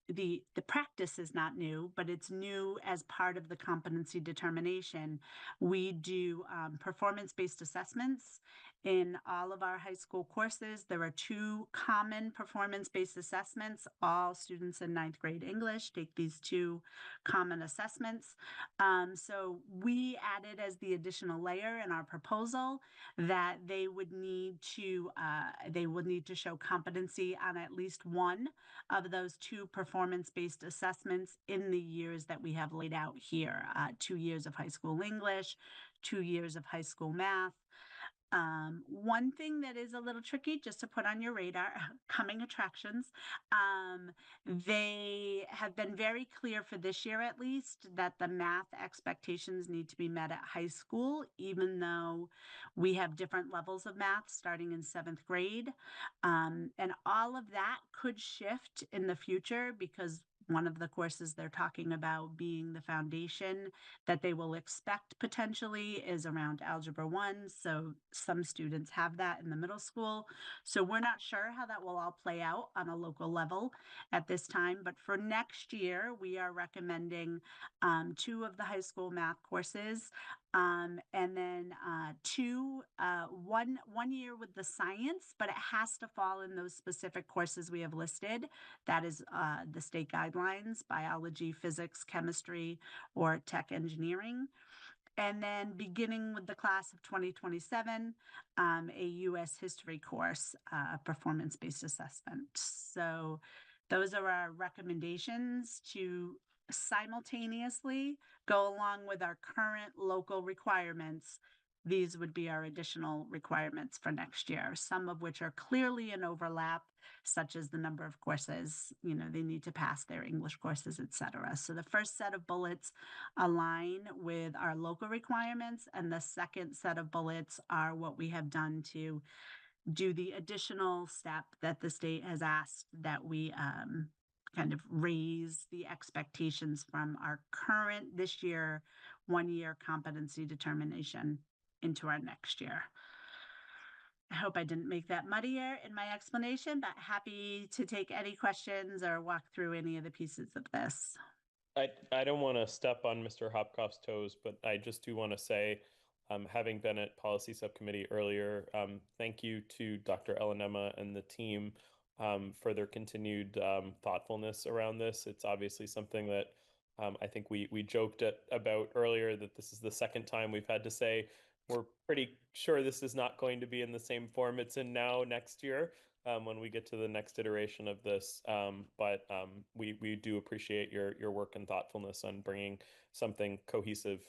the practice is not new, but it's new as part of the competency determination. We do performance-based assessments in all of our high school courses. There are 2 common performance-based assessments. All students in 9th grade English take these 2 common assessments. So we added as the additional layer in our proposal that they would need to show competency on at least one of those 2 performance-based assessments in the years that we have laid out here. 2 years of high school English, 2 years of high school math. One thing that is a little tricky, just to put on your radar, coming attractions, they have been very clear for this year at least that the math expectations need to be met at high school, even though we have different levels of math starting in 7th grade. And all of that could shift in the future because one of the courses they're talking about being the foundation that they will expect potentially is around Algebra 1. So some students have that in the middle school. So we're not sure how that will all play out on a local level at this time. But for next year, we are recommending 2 of the high school math courses. And then one year with the science, but it has to fall in those specific courses we have listed. That is the state guidelines, biology, physics, chemistry, or tech engineering. And then beginning with the class of 2027, a U.S. history course, performance-based assessment. So those are our recommendations to simultaneously go along with our current local requirements. These would be our additional requirements for next year, some of which are clearly in overlap, such as the number of courses, they need to pass their English courses, etc. So the first set of bullets align with our local requirements, and the second set of bullets are what we have done to do the additional step that the state has asked, that we kind of raise the expectations from our current this year 1-year competency determination into our next year. I hope I didn't make that muddier in my explanation, but happy to take any questions or walk through any of the pieces of this. I don't want to step on Mr. Hopkoff's toes, but I just do want to say, having been at policy subcommittee earlier, thank you to Dr. Elenema and the team for their continued thoughtfulness around this. It's obviously something that I think we joked about earlier, that this is the second time we've had to say we're pretty sure this is not going to be in the same form it's in now next year, when we get to the next iteration of this. But we do appreciate your work and thoughtfulness on bringing something cohesive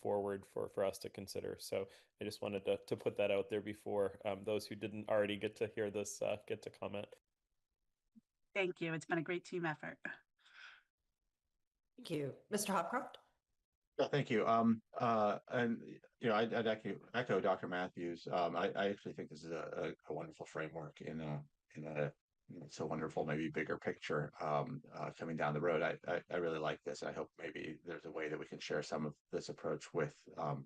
forward for us to consider. So I just wanted to put that out there before those who didn't already get to hear this get to comment. Thank you. It's been a great team effort. Thank you. Mr. Hopcroft? Yeah, thank you. And I'd echo Dr. Matthews. I actually think this is a wonderful framework in a it's a wonderful, maybe bigger picture coming down the road. I really like this. I hope maybe there's a way that we can share some of this approach with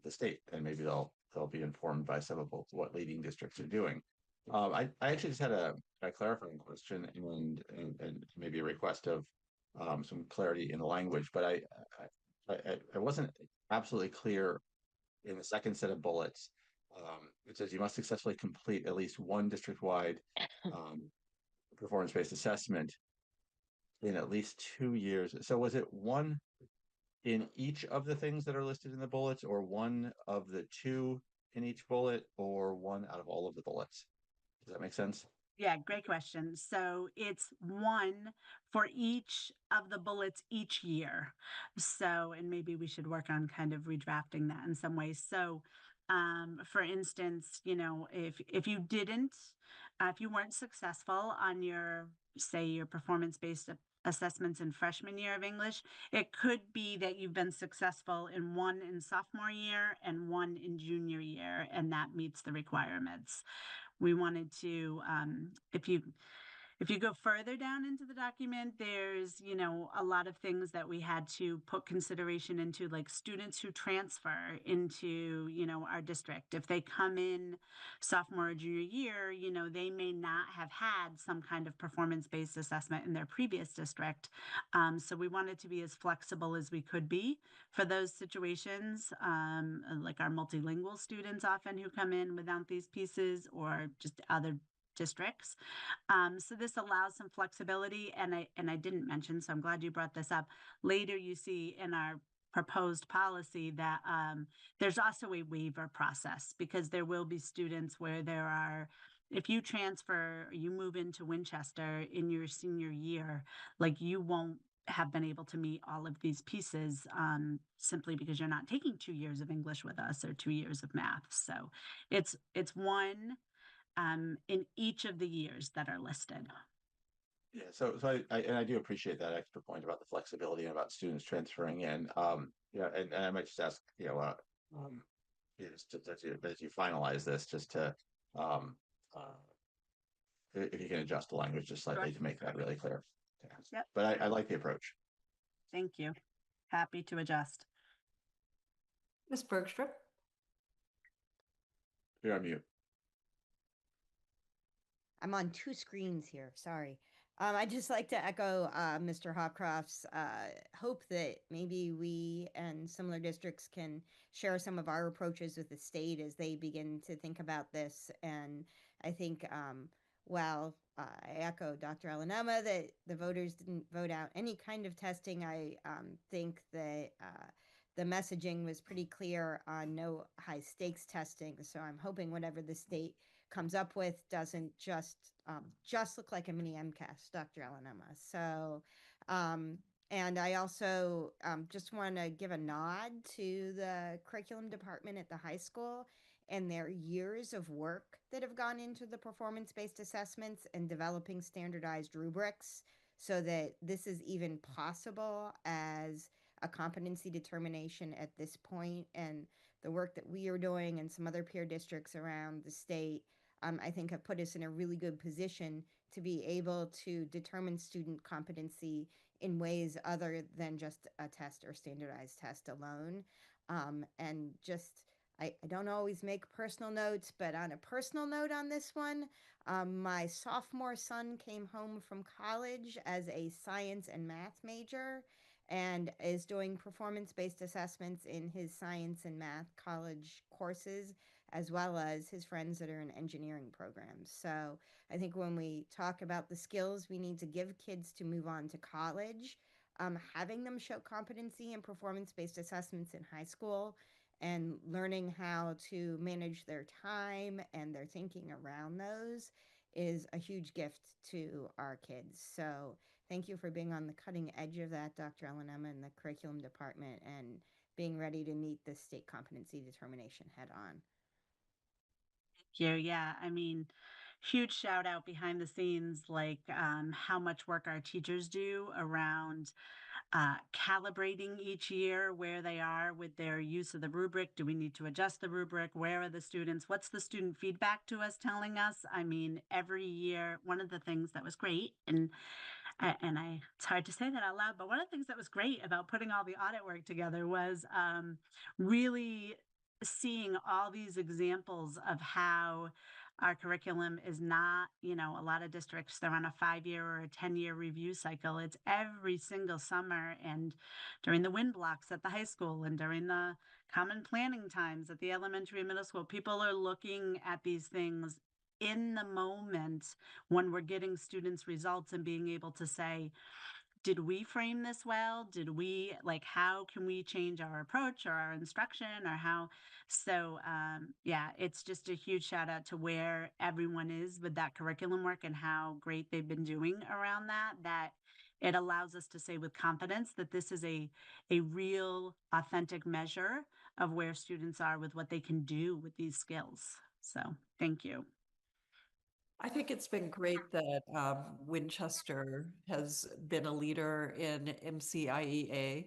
the state, and maybe they'll be informed by some of what leading districts are doing. I actually just had a clarifying question and maybe a request of some clarity in the language, but I wasn't absolutely clear in the second set of bullets. It says you must successfully complete at least one district-wide performance-based assessment in at least 2 years. So was it one in each of the things that are listed in the bullets, or one of the two in each bullet, or one out of all of the bullets? Does that make sense? Yeah, great question. So it's one for each of the bullets each year. So, and maybe we should work on kind of redrafting that in some ways. So, for instance, if you didn't, if you weren't successful on your, say, your performance-based assessments in freshman year of English, it could be that you've been successful in one in sophomore year and one in junior year, and that meets the requirements. We wanted to, if you go further down into the document, there's, a lot of things that we had to put consideration into, like students who transfer into, our district. If they come in sophomore or junior year, they may not have had some kind of performance-based assessment in their previous district. So we wanted to be as flexible as we could be for those situations, like our multilingual students often who come in without these pieces, or just other districts. So this allows some flexibility, and I didn't mention, so I'm glad you brought this up. Later, you see in our proposed policy that there's also a waiver process, because there will be students where if you transfer, or you move into Winchester in your senior year, like you won't have been able to meet all of these pieces simply because you're not taking 2 years of English with us or 2 years of math. So it's one in each of the years that are listed. Yeah, so I do appreciate that extra point about the flexibility and about students transferring in. And I might just ask, just as you finalize this, just to if you can adjust the language just slightly to make that really clear. Yep. But I like the approach. Thank you. Happy to adjust. Ms. Bergstrom? You're on mute. I'm on two screens here. Sorry. I'd just like to echo Mr. Hopcroft's hope that maybe we and similar districts can share some of our approaches with the state as they begin to think about this. And I think, I echo Dr. Alanema that the voters didn't vote out any kind of testing. I think that the messaging was pretty clear on no high stakes testing. So I'm hoping whatever the state comes up with doesn't just look like a mini MCAS, Dr. Alanema. So, and I also just want to give a nod to the curriculum department at the high school and their years of work that have gone into the performance-based assessments and developing standardized rubrics so that this is even possible as a competency determination at this point. And the work that we are doing and some other peer districts around the state, I think have put us in a really good position to be able to determine student competency in ways other than just a test or standardized test alone. And just, I don't always make personal notes, but on a personal note on this one, my sophomore son came home from college as a science and math major and is doing performance-based assessments in his science and math college courses as well as his friends that are in engineering programs. So I think when we talk about the skills we need to give kids to move on to college, having them show competency and performance-based assessments in high school and learning how to manage their time and their thinking around those is a huge gift to our kids. So thank you for being on the cutting edge of that, Dr. Ellen and the curriculum department, and being ready to meet the state competency determination head on. Thank you. Yeah, I mean, huge shout out behind the scenes, like how much work our teachers do around calibrating each year where they are with their use of the rubric. Do we need to adjust the rubric? Where are the students? What's the student feedback to us telling us? I mean, every year, one of the things that was great, it's hard to say that out loud, but one of the things that was great about putting all the audit work together was really seeing all these examples of how our curriculum is not, a lot of districts, they're on a 5-year or a 10-year review cycle. It's every single summer and during the wind blocks at the high school and during the common planning times at the elementary and middle school. People are looking at these things in the moment when we're getting students results and being able to say, did we frame this well? Did we, like, how can we change our approach or our instruction or how? So, yeah, it's just a huge shout out to where everyone is with that curriculum work and how great they've been doing around that it allows us to say with confidence that this is a real authentic measure of where students are with what they can do with these skills. So thank you. I think it's been great that Winchester has been a leader in MCIEA.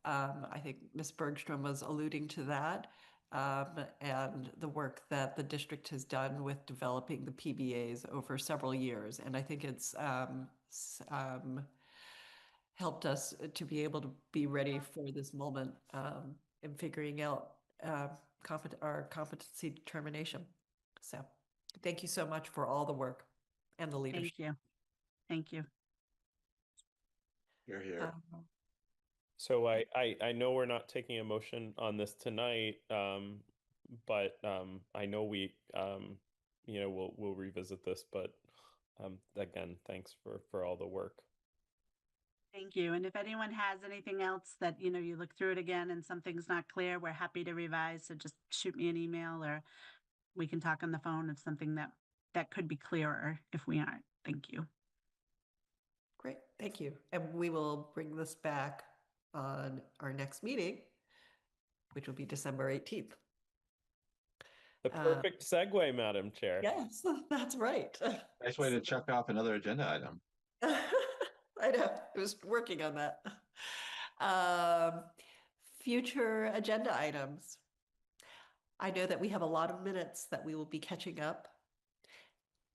I think Ms. Bergstrom was alluding to that, and the work that the district has done with developing the PBAs over several years. And I think it's helped us to be able to be ready for this moment in figuring out our competency determination. So thank you so much for all the work and the leadership. Thank you. Thank you. You're here. So I know we're not taking a motion on this tonight, but I know we we'll revisit this. But again, thanks for all the work. Thank you. And if anyone has anything else that, you look through it again and something's not clear, we're happy to revise. So just shoot me an email or we can talk on the phone of something that could be clearer if we aren't. Thank you. Great, thank you. And we will bring this back on our next meeting, which will be December 18th. The perfect segue, Madam Chair. Yes, that's right. Nice way to check off another agenda item. I know, I was working on that. Future agenda items. I know that we have a lot of minutes that we will be catching up.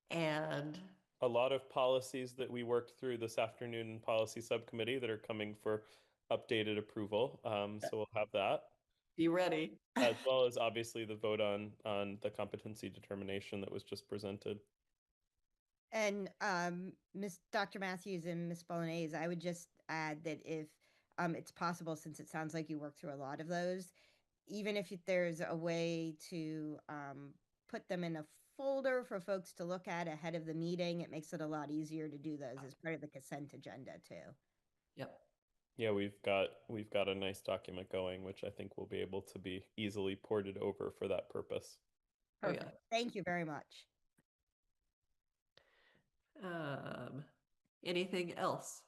And a lot of policies that we worked through this afternoon in policy subcommittee that are coming for updated approval. So we'll have that. Be ready. As well as obviously the vote on the competency determination that was just presented. And Dr. Matthews and Ms. Bolognese, I would just add that if it's possible, since it sounds like you worked through a lot of those, even if there's a way to put them in a folder for folks to look at ahead of the meeting, it makes it a lot easier to do those as part of the consent agenda too. Yep. Yeah, we've got a nice document going, which I think will be able to be easily ported over for that purpose. Perfect. Oh, yeah. Thank you very much. Anything else?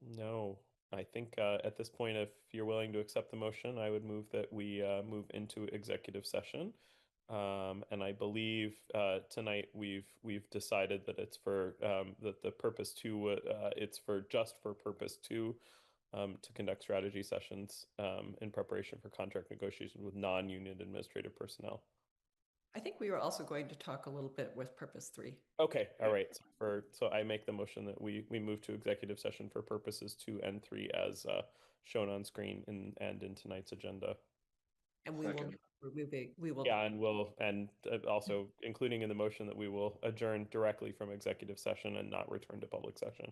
No, I think at this point, if you're willing to accept the motion, I would move that we move into executive session. And I believe tonight we've decided that it's for that the purpose two it's for purpose two to conduct strategy sessions in preparation for contract negotiation with non-union administrative personnel. I think we were also going to talk a little bit with purpose 3. Okay, all right. So I make the motion that we move to executive session for purposes 2 and 3 as shown on screen and in tonight's agenda. And we will. Yeah, and also including in the motion that we will adjourn directly from executive session and not return to public session.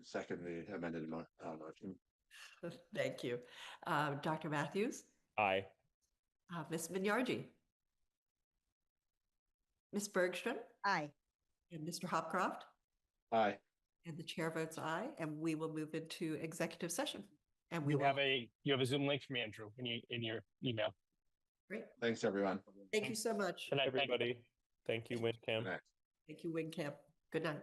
Second the amended motion. Thank you. Dr. Matthews? Aye. Ms. Minyarji? Ms. Bergstrom, Aye. and Mr. Hopcroft, Aye. and the chair votes aye, and we will move into executive session. And we You will, have a Zoom link from Andrew in your email. great. Thanks, everyone. Thank you so much. Good night, thank you. Everybody, thank you, Good WinCam. night. Thank you, WinCamp. Good night.